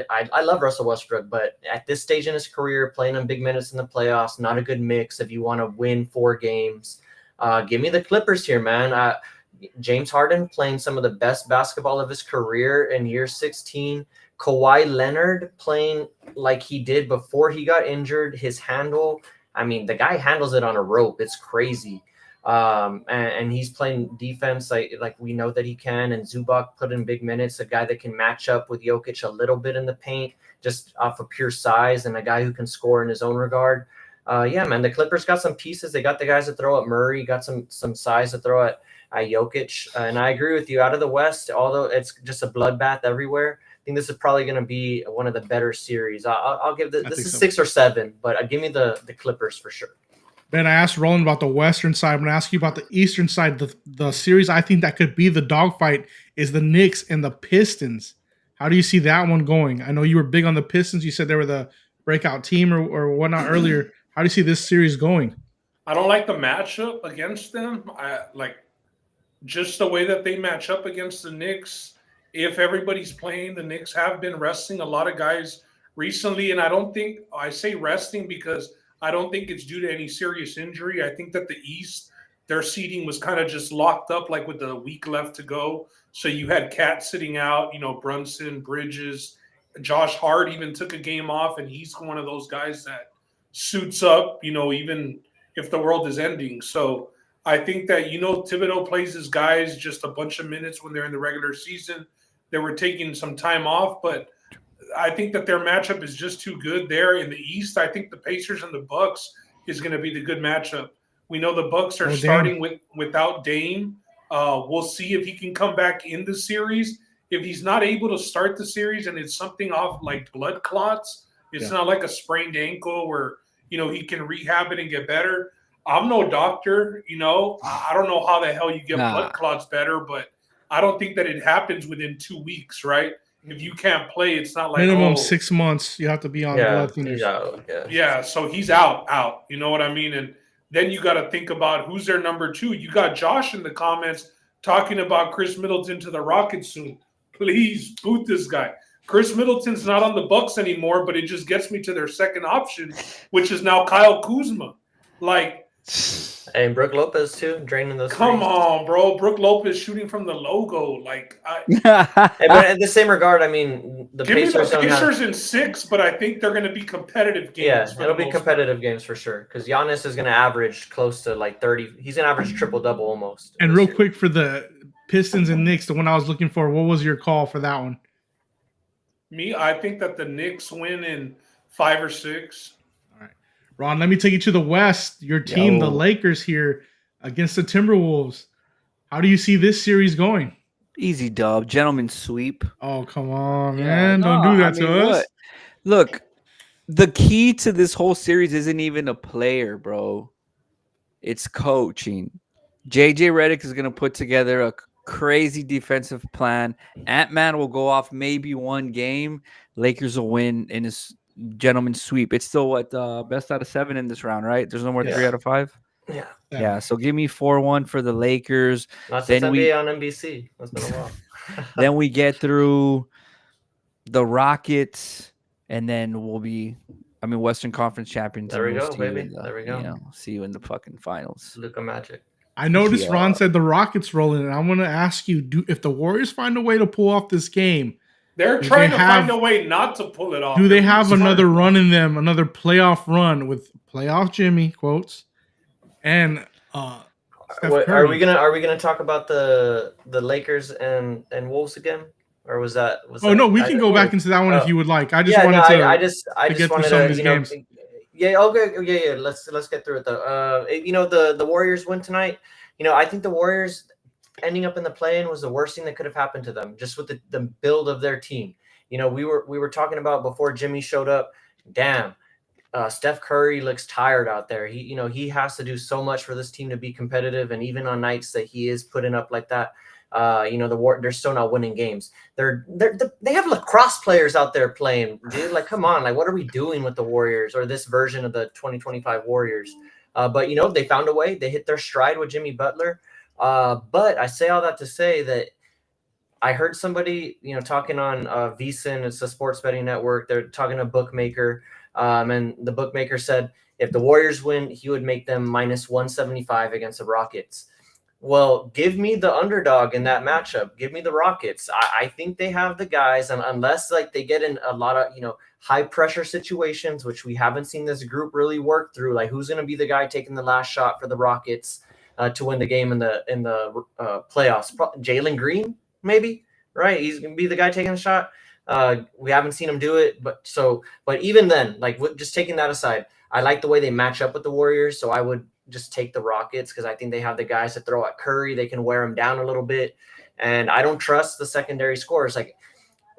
I love Russell Westbrook, but at this stage in his career, playing him big minutes in the playoffs, not a good mix if you want to win 4 games. Give me the Clippers here, man. James Harden playing some of the best basketball of his career in year 16. Kawhi Leonard playing like he did before he got injured. His handle, I mean, the guy handles it on a rope. It's crazy. And he's playing defense like we know that he can. And Zubac put in big minutes, a guy that can match up with Jokic a little bit in the paint, just off of pure size, and a guy who can score in his own regard. Yeah, man, the Clippers got some pieces. They got the guys to throw at Murray, got some size to throw at Jokic. And I agree with you. Out of the West, although it's just a bloodbath everywhere, I think this is probably going to be one of the better series. I'll give this is 6 or 7, but give me the Clippers for sure. Ben, I asked Roland about the Western side. I'm going to ask you about the Eastern side. The series I think that could be the dogfight is the Knicks and the Pistons. How do you see that one going? I know you were big on the Pistons. You said they were the breakout team or whatnot earlier. How do you see this series going? I don't like the matchup against them. I like just the way that they match up against the Knicks. If everybody's playing, the Knicks have been resting a lot of guys recently. And I say resting because I don't think it's due to any serious injury. I think that the East, their seeding was kind of just locked up, like with a week left to go. So you had Cat sitting out, Brunson, Bridges, Josh Hart even took a game off, and he's one of those guys that suits up, even if the world is ending. So I think that, Thibodeau plays his guys just a bunch of minutes when they're in the regular season. They were taking some time off, but I think that their matchup is just too good there in the East. I think the Pacers and the Bucks is going to be the good matchup. We know the Bucks are starting without Dame. We'll see if he can come back in the series. If he's not able to start the series and it's something off like blood clots, it's not like a sprained ankle where, he can rehab it and get better. I'm no doctor, I don't know how the hell you get blood clots better, but I don't think that it happens within 2 weeks, right? If you can't play, it's not like minimum 6 months. You have to be on blood thinners. Yeah, so he's out. You know what I mean? And then you got to think about who's their number 2. You got Josh in the comments talking about Chris Middleton to the Rockets soon. Please boot this guy. Chris Middleton's not on the Bucks anymore, but it just gets me to their second option, which is now Kyle Kuzma. Like, and Brook Lopez too, draining those. Come threes. on, bro. Brook Lopez shooting from the logo. Like, but in the same regard, I mean, the give me Pacers the don't have. Pacers in 6, but I think they're going to be competitive games. Yeah, for it'll the be most competitive games for sure. Because Giannis is going to average close to like 30. He's going to average triple double almost. And this real year. quick for the Pistons and Knicks, the one I was looking for, what was your call for that one? Me, I think that the Knicks win in 5 or 6. All right, Ron, let me take you to the West. Your team, the Lakers, here against the Timberwolves. How do you see this series going? Easy dub, gentleman sweep. Oh, come on, Yeah, man. no, Don't do that I to mean, us. what? Look, the key to this whole series isn't even a player, bro. It's coaching. JJ Redick is going to put together a crazy defensive plan. Ant-Man will go off maybe one game. Lakers will win in this gentleman sweep. It's still what best out of 7 in this round, right? There's no more 3 out of 5. Yeah. Yeah. So give me 4-1 for the Lakers. Not Then since we- NBA on NBC. That's been a while. Then we get through the Rockets, and then we'll be, Western Conference champions. There we and we'll go, see you baby. in the- There we go. You know, see you in the fucking finals. Luka Magic. I noticed Yeah. Ron said the Rockets rolling, and I want to ask you: if the Warriors find a way to pull off this game, They're Do trying they to have- find a way not to pull it off. do they They're have smart. another run in them, another playoff run with playoff Jimmy quotes and Steph What, Curry? are we gonna talk about the Lakers and Wolves again, or was that? Oh no, we can go back into that one if you would like. I just yeah, wanted no, to. I just get through wanted some of to, these you know, games. yeah, okay, yeah. Let's get through it though. The Warriors win tonight. I think the Warriors ending up in the play-in was the worst thing that could have happened to them, just with the build of their team. We were talking about before Jimmy showed up. Damn, Steph Curry looks tired out there. He has to do so much for this team to be competitive, and even on nights that he is putting up like that, they're still not winning games. They have lacrosse players out there playing, dude. Like, come on, like, what are we doing with the Warriors or this version of the 2025 Warriors? But they found a way. They hit their stride with Jimmy Butler. But I say all that to say that I heard somebody, talking on VSiN, it's a sports betting network. They're talking to a bookmaker, and the bookmaker said if the Warriors win, he would make them minus 175 against the Rockets. Well, give me the underdog in that matchup. Give me the Rockets. I think they have the guys, and unless they get in a lot of high pressure situations, which we haven't seen this group really work through. Like, who's going to be the guy taking the last shot for the Rockets to win the game in the playoffs? Jalen Green, maybe, right? He's going to be the guy taking the shot. We haven't seen him do it, but even then, just taking that aside, I like the way they match up with the Warriors, so I would just take the Rockets because I think they have the guys to throw at Curry. They can wear him down a little bit, and I don't trust the secondary scores. Like,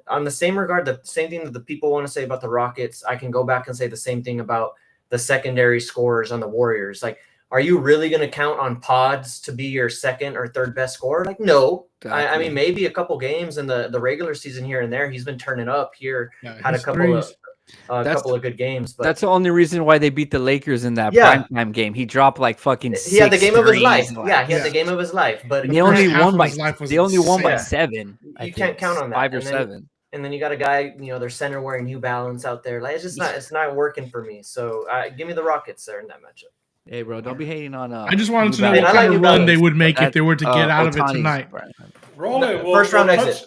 on the same regard, the same thing that the people want to say about the Rockets, I can go back and say the same thing about the secondary scorers on the Warriors. Like, are you really going to count on Pods to be your second or third best scorer? Like, no. Exactly. I mean, maybe a couple games in the regular season here and there. He's been turning up here, had a his couple threes. of good games. But That's the only reason why they beat the Lakers in that Yeah. primetime game. He dropped like fucking he had the game of his threes, life. like- Yeah, he had Yeah. the game of his life. But And they only half won of by his life was by insane. 7. You can't count on that. 5 or And then- 7. and then you got a guy, their center wearing New Balance out there. Like, it's not working for me. So give me the Rockets there in that matchup. Hey, bro, don't be hating on. I just wanted to know I what like kind New of run Balance, they would make if That, they were to get out of it Ohtani's tonight. brand. Roll it. First round exit.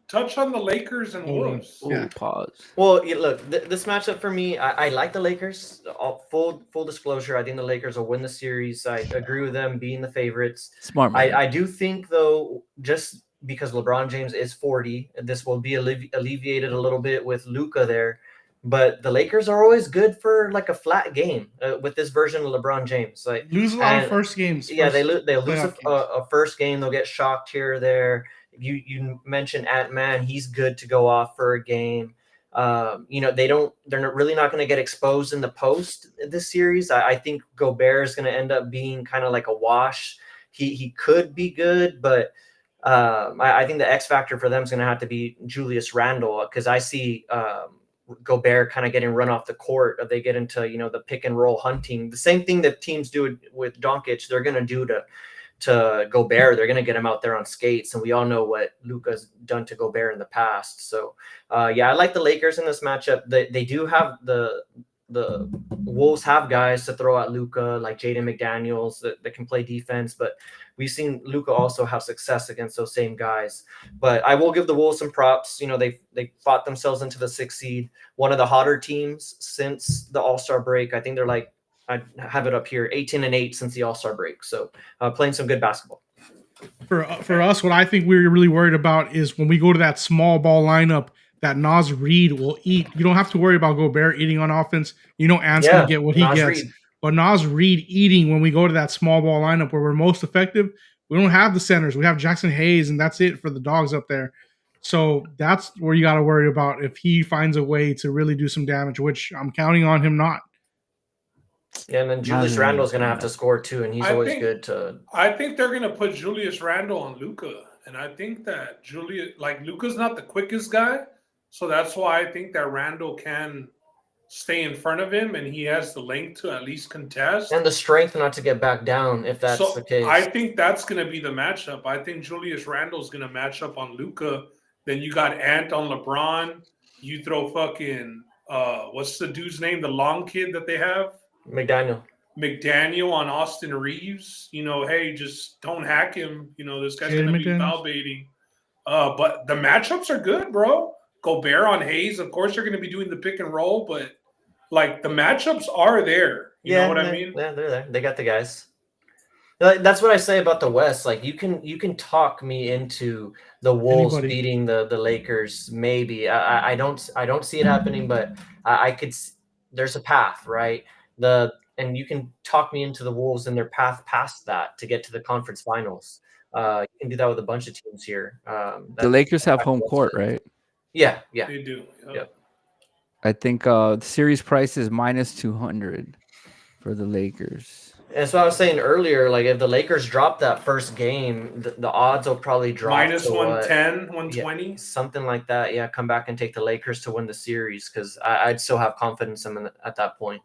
Touch on the Lakers and Hold on. Wolves. Ooh, Yeah. pause. Well, look, this matchup for me, I like the Lakers. Full disclosure, I think the Lakers will win the series. I agree with them being the favorites. Smart man. I do think, though, just because LeBron James is 40, this will be alleviated a little bit with Luka there. But the Lakers are always good for like a flat game with this version of LeBron James. Like, Lose a lot of and- first games. yeah, they'll lose playoff games. a first game. They'll get shocked here or there. You mentioned Ant-Man. He's good to go off for a game. They're really not going to get exposed in the post this series. I think Gobert is going to end up being kind of like a wash. He could be good, but I think the X factor for them is going to have to be Julius Randle, because I see Gobert kind of getting run off the court. Or they get into the pick and roll hunting. The same thing that teams do with Doncic, they're going to do to Gobert, they're going to get him out there on skates. And we all know what Luka's done to Gobert in the past. So, I like the Lakers in this matchup. They do have the Wolves have guys to throw at Luka, like Jaden McDaniels that can play defense. But we've seen Luka also have success against those same guys. But I will give the Wolves some props. They fought themselves into the 6th seed, one of the hotter teams since the All-Star break. I think they're like, I have it up here, 18-8 since the All-Star break. So playing some good basketball. For us, what I think we're really worried about is when we go to that small ball lineup that Naz Reid will eat. You don't have to worry about Gobert eating on offense. Ant's going to get what he Naz gets. Reid. But Naz Reid eating when we go to that small ball lineup where we're most effective, we don't have the centers. We have Jackson Hayes, and that's it for the dogs up there. So that's where you got to worry about if he finds a way to really do some damage, which I'm counting on him not. Yeah, and then Julius Randle's going to have to score too, and he's always good to. I think they're going to put Julius Randle on Luka, and I think that Luka's not the quickest guy, so that's why I think that Randle can stay in front of him, and he has the length to at least contest and the strength not to get back down if that's the case. I think that's going to be the matchup. I think Julius Randle's going to match up on Luka. Then you got Ant on LeBron. You throw fucking what's the dude's name? The long kid that they have. McDaniel on Austin Reeves. Hey, just don't hack him. This guy's going to be foul baiting. But the matchups are good, bro. Gobert on Hayes. Of course, they're going to be doing the pick and roll, but the matchups are there. You know what I mean? Yeah, they're there. They got the guys. That's what I say about the West. You can talk me into the Wolves beating the Lakers. Maybe I don't see it happening, but I could. There's a path, right? And you can talk me into the Wolves and their path past that to get to the conference finals. You can do that with a bunch of teams here. The Lakers have home court, right? Yeah, they do. Yep. I think the series price is -200 for the Lakers. And so I was saying earlier, if the Lakers drop that first game, the odds will probably drop -110, 120, something like that. Yeah, come back and take the Lakers to win the series because I'd still have confidence in them at that point.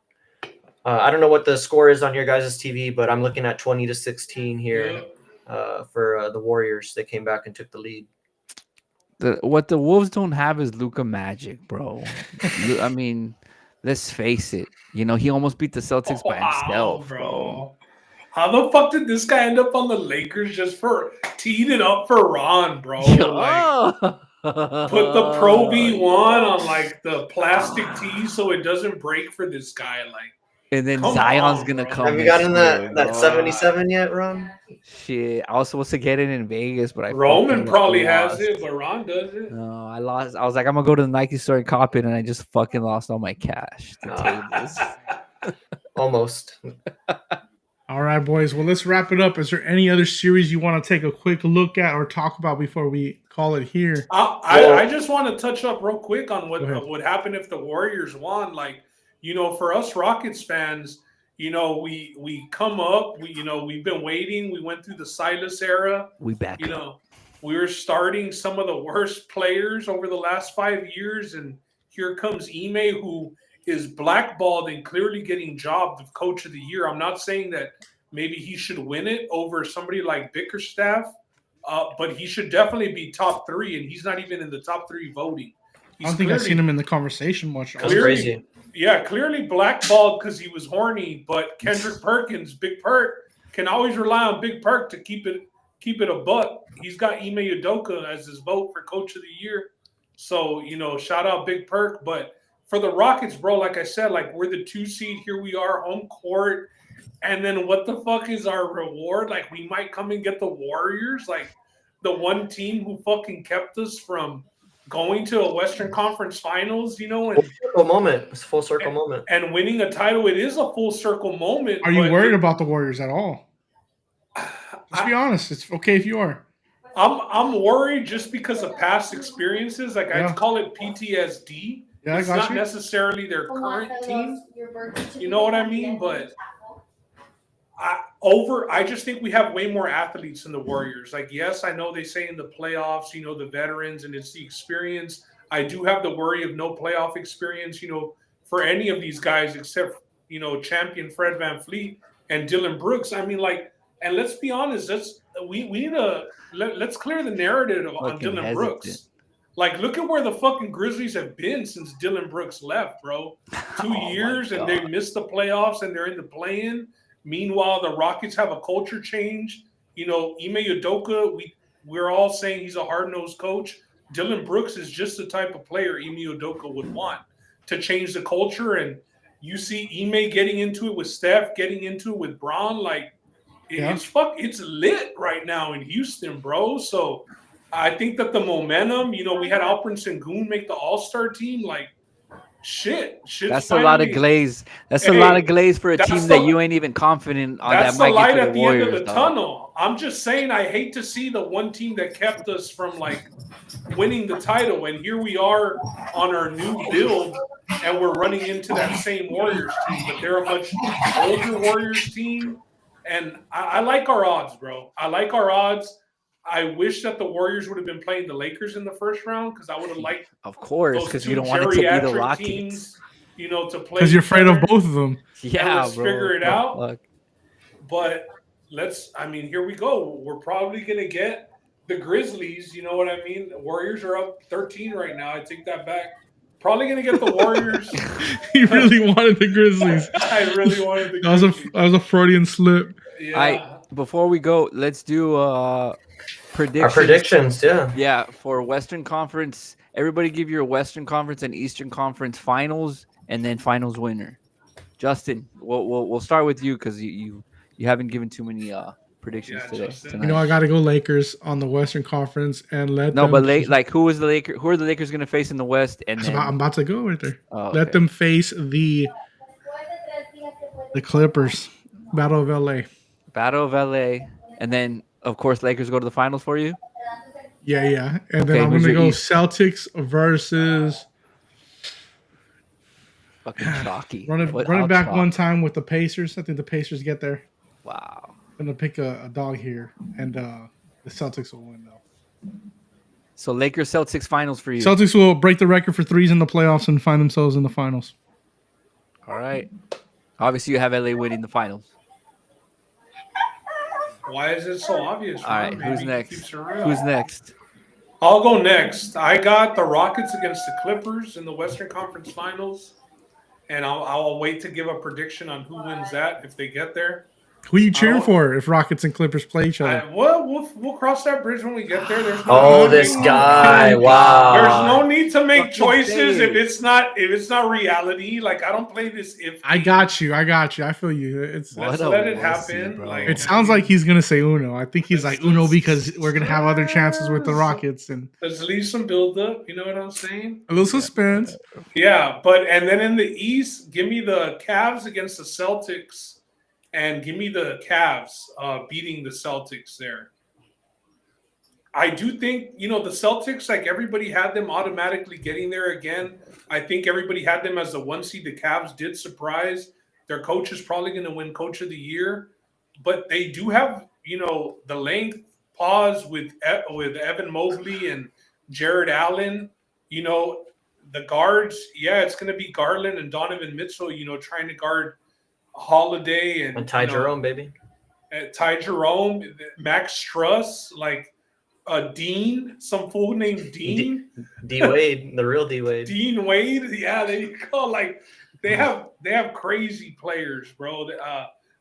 I don't know what the score is on your guys' TV, but I'm looking at 20-16 here for the Warriors. They came back and took the lead. What the Wolves don't have is Luka Magic, bro. I mean, let's face it. He almost beat the Celtics by himself, bro. How the fuck did this guy end up on the Lakers just for teeing it up for Ron, bro? Put the Pro V1 on the plastic tee so it doesn't break for this guy. And then Zion's gonna come. Have you gotten that 77 yet, Ron? Shit, I was supposed to get it in Vegas, but Roman probably has it, but Ron does it. No, I lost. I was like, I'm gonna go to the Nike store and cop it, and I just fucking lost all my cash. Almost. All right, boys. Well, let's wrap it up. Is there any other series you want to take a quick look at or talk about before we call it here? I just want to touch up real quick on what would happen if the Warriors won. For us Rockets fans, we come up, we've been waiting. We went through the Silas era. We back. We were starting some of the worst players over the last 5 years, and here comes Ime, who is blackballed and clearly getting jobbed of Coach of the Year. I'm not saying that maybe he should win it over somebody like Bickerstaff, but he should definitely be top 3, and he's not even in the top 3 voting. I don't think I've seen him in the conversation much. That's crazy. Yeah, clearly blackballed because he was horny. But Kendrick Perkins, Big Perk, can always rely on Big Perk to keep it a buck. He's got Ime Udoka as his vote for Coach of the Year. So, shout out Big Perk. But for the Rockets, bro, like I said, we're the 2 seed. Here we are, home court. And then what the fuck is our reward? We might come and get the Warriors, the one team who fucking kept us from going to a Western Conference Finals, and full circle moment. It's a full circle moment. And winning a title, it is a full circle moment. Are you worried about the Warriors at all? Let's be honest. It's okay if you are. I'm worried just because of past experiences. I call it PTSD. Yeah, it's not necessarily their current team. You know what I mean? But I just think we have way more athletes than the Warriors. Yes, I know they say in the playoffs, the veterans and it's the experience. I do have the worry of no playoff experience, for any of these guys except, champion Fred VanVleet and Dylan Brooks. I mean, And let's be honest, we need to let's clear the narrative on Fucking Dylan Brooks. hesitant. Like, look at where the fucking Grizzlies have been since Dylan Brooks left, bro. 2 Oh, years, my and they God. missed the playoffs, and they're in the play-in. Meanwhile, the Rockets have a culture change. You know, Ime Udoka, we're all saying he's a hard-nosed coach. Dylan Brooks is just the type of player Ime Udoka would want to change the culture. And you see Ime getting into it with Steph, getting into it with Braun. Like, it's lit right now in Houston, bro. So I think that the momentum, you know, we had Alperen Sengun make the All-Star team. Like, shit's That's a lot of glaze. That's a lot of glaze for a team that you ain't even confident on. That's that the might light get to at the the Warriors, end of the dog. tunnel. I'm just saying, I hate to see the one team that kept us from like winning the title, and here we are on our new build, and we're running into that same Warriors team, but they're a much older Warriors team, and I like our odds, bro. I like our odds. I wish that the Warriors would have been playing the Lakers in the first round because I would have liked, of course, because you don't want it to be the geriatric Rockets. Teams, you know, to play because you're afraid of together. both of them. Yeah, let's bro. figure it out. Fuck. But here we go. We're probably going to get the Grizzlies. You know what I mean? The Warriors are up 13 right now. I take that back. Probably going to get the Warriors. He really wanted the Grizzlies. I really wanted the That Grizzlies. was a Freudian slip. Yeah. Before we go, let's do predictions. Our predictions, yeah. Yeah, for Western Conference, everybody give your Western Conference and Eastern Conference finals, and then finals winner. Justin, we'll start with you because you haven't given too many predictions today. Justin. You know, I got to go Lakers on the Western Conference and let No, them. but who are the Lakers going to face in the West? And then, I'm about to go right there. Oh, Let okay. them face the Clippers. Battle of LA. Battle of LA, and then of course Lakers go to the finals for you. Yeah. And Okay, then I'm who's gonna your go East? Celtics versus Fucking chalky. running How back chalk? one time with the Pacers. I think the Pacers get there. Wow. I'm gonna pick a dog here, and the Celtics will win though. So Lakers Celtics finals for you. Celtics will break the record for threes in the playoffs and find themselves in the finals. All right. Obviously, you have LA winning the finals. Why is it so obvious? All right. Ron? Who's Maybe next? keeps it real. Who's next? I'll go next. I got the Rockets against the Clippers in the Western Conference Finals, and I'll wait to give a prediction on who wins that if they get there. Who are you cheering for if Rockets and Clippers play each other? We'll cross that bridge when we get there. There's no Oh, need to this make- guy! There's Wow. no need to make Fucking choices Dave. if it's not reality. Like, I don't play this if I got you. I feel you. let's What a let it wussy, happen. bro. Like, It sounds like he's gonna say Uno. I think he's like Uno because we're gonna have other chances with the Rockets and let's leave some build up. You know what I'm saying? a little suspense. Yeah, and then in the East, give me the Cavs against the Celtics, and give me the Cavs beating the Celtics there. I do think, the Celtics, like everybody had them automatically getting there again. I think everybody had them as the 1 seed. The Cavs did surprise. Their coach is probably going to win Coach of the Year, but they do have, the length pause with Evan Mobley and Jared Allen. The guards, it's going to be Garland and Donovan Mitchell, trying to guard Holiday and Ty Jerome, baby. Ty Jerome, Max Struss, like Dean, some fool named Dean. D Wade, the real D Wade. Dean Wade, yeah, there you go. Like they have crazy players, bro.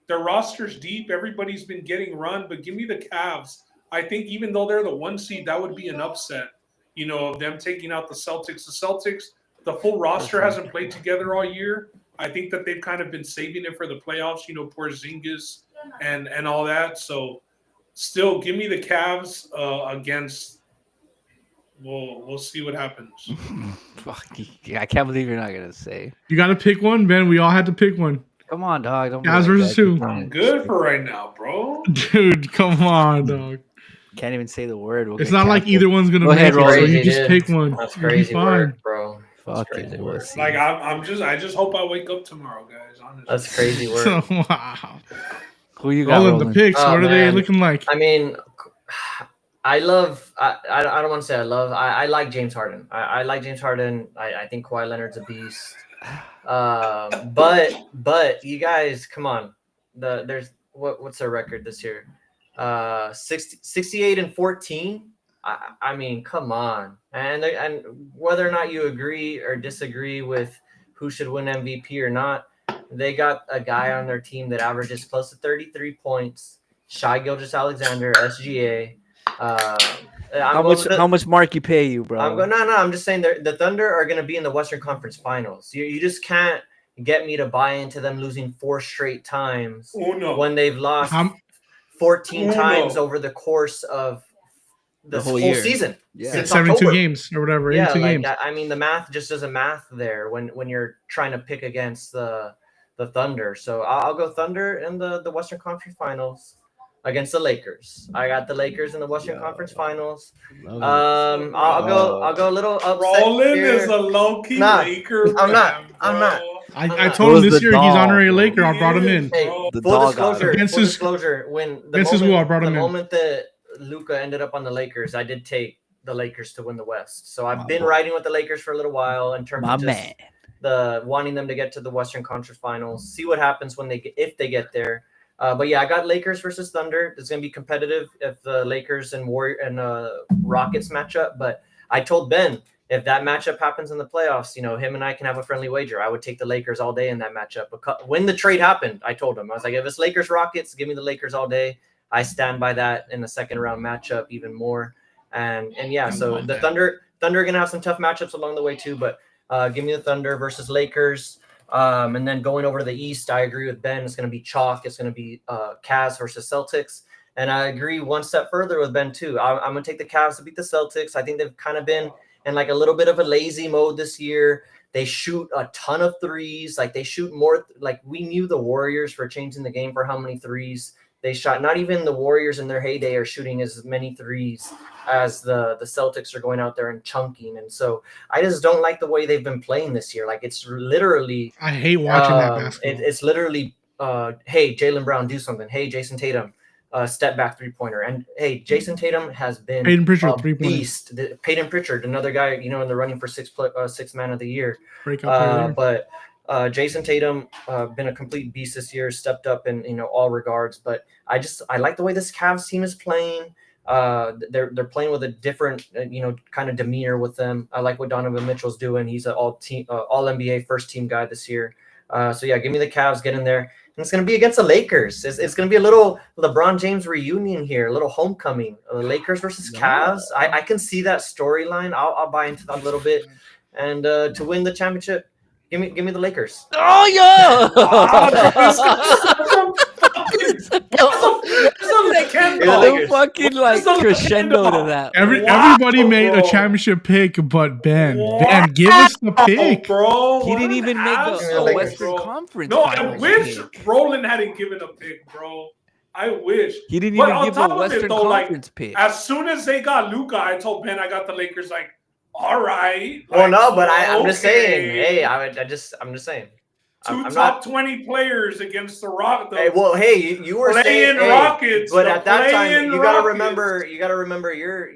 Their roster's deep. Everybody's been getting run, but give me the Cavs. I think even though they're the 1 seed, that would be an upset. Of them taking out the Celtics. The Celtics, the full roster hasn't played together all year. I think that they've kind of been saving it for the playoffs. Porzingis and all that. So, still, give me the Cavs against. We'll see what happens. Fuck, I can't believe you're not gonna say. You got to pick one, Ben. We all had to pick one. Come on, dog. Don't be Cavs like versus that. who? I'm good for right now, bro. Dude, come on, dog. Can't even say the word. We'll It's get not like canceled. either one's gonna Go make ahead, it, so Roland. you just Dude. pick one. That's You'll be crazy fine. work, bro. That's Fucking crazy work. wussy. Like I just hope I wake up tomorrow, guys. Honestly, That's crazy work. So, wow. Who you got, Roland, the Roland? picks. Oh, What are they man. looking like? I mean, I don't want to say I like James Harden. I like James Harden. I think Kawhi Leonard's a beast. But you guys, come on. what's their record this year? 68-14. I mean, come on. And whether or not you agree or disagree with who should win MVP or not, they got a guy on their team that averages close to 33 points. Shai Gilgeous-Alexander, SGA. How much Marky pay you, bro? I'm just saying the Thunder are going to be in the Western Conference Finals. You just can't get me to buy into them losing 4 straight times when they've lost 14 times over the course of the whole season. Yeah, 72 October. Games or whatever. Yeah, games. I mean, the math just doesn't math there when you're trying to pick against the Thunder. So I'll go Thunder in the Western Conference Finals against the Lakers. I got the Lakers in the Western Conference Finals. I'll go a little upset. Roland is a low-key Laker. I'm not. I told him this year he's honorary Laker. I brought him in. Hey, full disclosure, when the moment that Luka ended up on the Lakers, I did take the Lakers to win the West. So I've been riding with the Lakers for a little while in terms of just the wanting them to get to the Western Conference Finals. See what happens if they get there. But yeah, I got Lakers versus Thunder. It's going to be competitive if the Lakers and Rockets match up. But I told Ben, if that matchup happens in the playoffs, him and I can have a friendly wager. I would take the Lakers all day in that matchup. When the trade happened, I told him, I was like, if it's Lakers Rockets, give me the Lakers all day. I stand by that in the second round matchup even more. And yeah, so the Thunder are going to have some tough matchups along the way too. But give me the Thunder versus Lakers. And then going over to the East, I agree with Ben. It's going to be chalk. It's going to be Cavs versus Celtics. And I agree one step further with Ben too. I'm going to take the Cavs to beat the Celtics. I think they've kind of been in like a little bit of a lazy mode this year. They shoot a ton of threes. Like they shoot more. Like we knew the Warriors for changing the game for how many threes they shot. Not even the Warriors in their heyday are shooting as many threes as the Celtics are going out there and chunking. And so I just don't like the way they've been playing this year. Like it's literally, I hate watching that basketball. It's literally, hey, Jaylen Brown, do something. Hey, Jason Tatum, step back 3-pointer. And hey, Jason Tatum has been Peyton Pritchard, a beast. Peyton Pritchard, another guy, in the running for sixth man of the year. But Jason Tatum been a complete beast this year, stepped up in all regards. But I like the way this Cavs team is playing. They're playing with a different kind of demeanor with them. I like what Donovan Mitchell's doing. He's an all NBA first team guy this year. So yeah, give me the Cavs, get in there. And it's going to be against the Lakers. It's going to be a little LeBron James reunion here, a little homecoming. Lakers versus Cavs. I can see that storyline. I'll buy into that a little bit. And to win the championship, give me the Lakers. Oh yeah! Fucking like crescendo to that. Everybody made a championship pick, but Ben. Ben, give us the pick, bro. He didn't even make a Western Conference. No, I wish Roland hadn't given a pick, bro. I wish he didn't even give a Western Conference pick. As soon as they got Luka, I told Ben I got the Lakers. Like, all right. Well, no, but I'm just saying. Hey, I'm just saying. Two top 20 players against the Rockets. Hey, you were saying Rockets, but at that time you got to remember. You got to remember your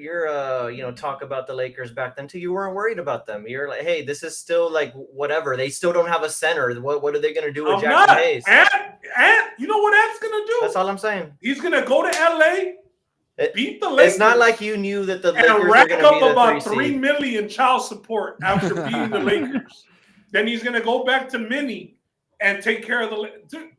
talk about the Lakers back then too. You weren't worried about them. You're like, hey, this is still like whatever. They still don't have a center. What are they going to do with Jackson Hayes? And you know what Ant's going to do? That's all I'm saying. He's going to go to LA. Beat the Lakers. It's not like you knew that the Lakers and rack are up be about $3 million child support after beating the Lakers. Then he's going to go back to Minnie and take care of the. Dude,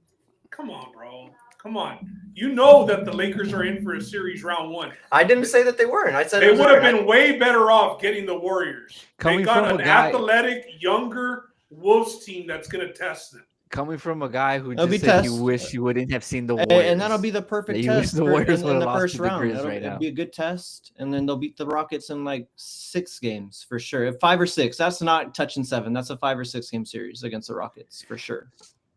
come on, bro. Come on. You know that the Lakers are in for a series round 1. I didn't say that they weren't. I said they would have been way better off getting the Warriors. They got an athletic, younger Wolves team that's going to test them. Coming from a guy who just said you wish you wouldn't have seen the Warriors. And that'll be the perfect test the Warriors in the first round. It'll be a good test, and then they'll beat the Rockets in like 6 games for sure. 5 or 6. That's not touching 7. That's a 5 or 6 game series against the Rockets for sure.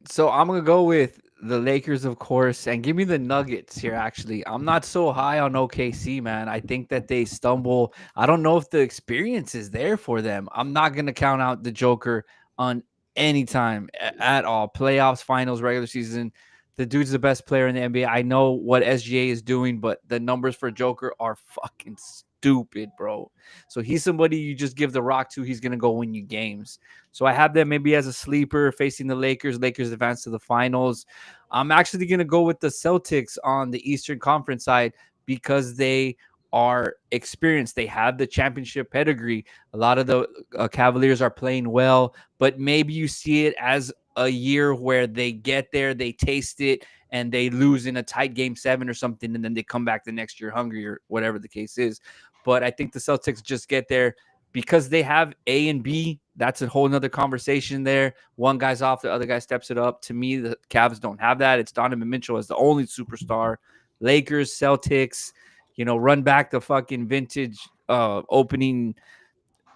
So I'm going to go with the Lakers, of course, and give me the Nuggets here, actually. I'm not so high on OKC, man. I think that they stumble. I don't know if the experience is there for them. I'm not going to count out the Joker on any time at all. Playoffs, finals, regular season. The dude's the best player in the NBA. I know what SGA is doing, but the numbers for Joker are fucking stupid, bro. So he's somebody you just give the rock to. He's gonna go win you games. So I have them maybe as a sleeper facing the Lakers. Lakers advance to the finals. I'm actually gonna go with the Celtics on the Eastern Conference side because they are experienced. They have the championship pedigree. A lot of the Cavaliers are playing well, but maybe you see it as a year where they get there, they taste it, and they lose in a tight game 7 or something, and then they come back the next year hungry or whatever the case is. But I think the Celtics just get there because they have A and B. That's a whole nother conversation there. One guy's off, the other guy steps it up. To me, the Cavs don't have that. It's Donovan Mitchell as the only superstar. Lakers, Celtics, run back the fucking vintage opening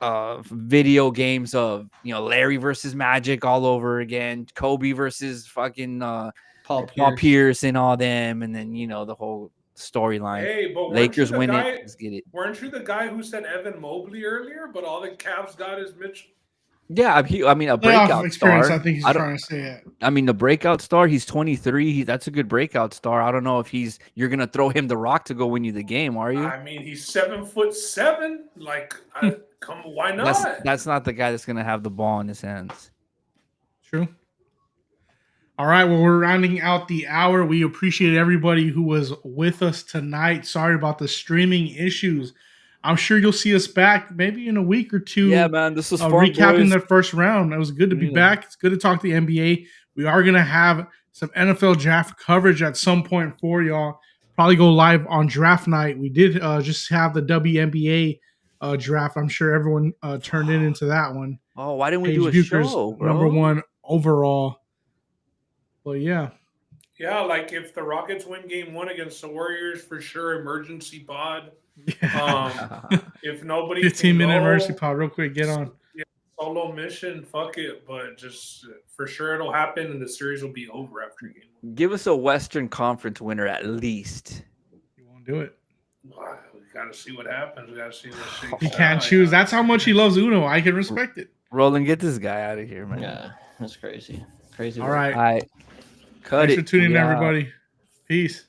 video games of Larry versus Magic all over again, Kobe versus fucking Paul Pierce and all them, and then the whole storyline. Hey, but Lakers win it. Let's get it. Weren't you the guy who said Evan Mobley earlier? But all the Cavs got is Mitchell. Yeah, I mean a breakout star. I think he's trying to say it. I mean the breakout star. He's 23. That's a good breakout star. I don't know if you're gonna throw him the rock to go win you the game, are you? I mean, he's 7'7". Like, why not? That's not the guy that's gonna have the ball in his hands. True. All right, well, we're rounding out the hour. We appreciate everybody who was with us tonight. Sorry about the streaming issues. I'm sure you'll see us back maybe in a week or two. Yeah, man, this was fun. Recapping the first round. It was good to be back. It's good to talk to the NBA. We are going to have some NFL draft coverage at some point for y'all. Probably go live on draft night. We did just have the WNBA draft. I'm sure everyone turned into that one. Oh, why didn't we Paige do a Bucher's show, bro? number 1 overall. Well, yeah. Yeah, like if the Rockets win game 1 against the Warriors, for sure, emergency pod. If nobody 15-minute emergency pod, real quick, get on. Yeah, solo mission, fuck it. But just for sure it'll happen and the series will be over after game 1. Give us a Western Conference winner at least. You won't do it. We gotta see what happens. We gotta see what shakes He can't choose. That's how much he loves Uno. I can respect it. Roland, get this guy out of here, man. Yeah, that's crazy. Crazy. All right. All right. Cut Thanks it. for tuning in, Yeah. everybody. Peace.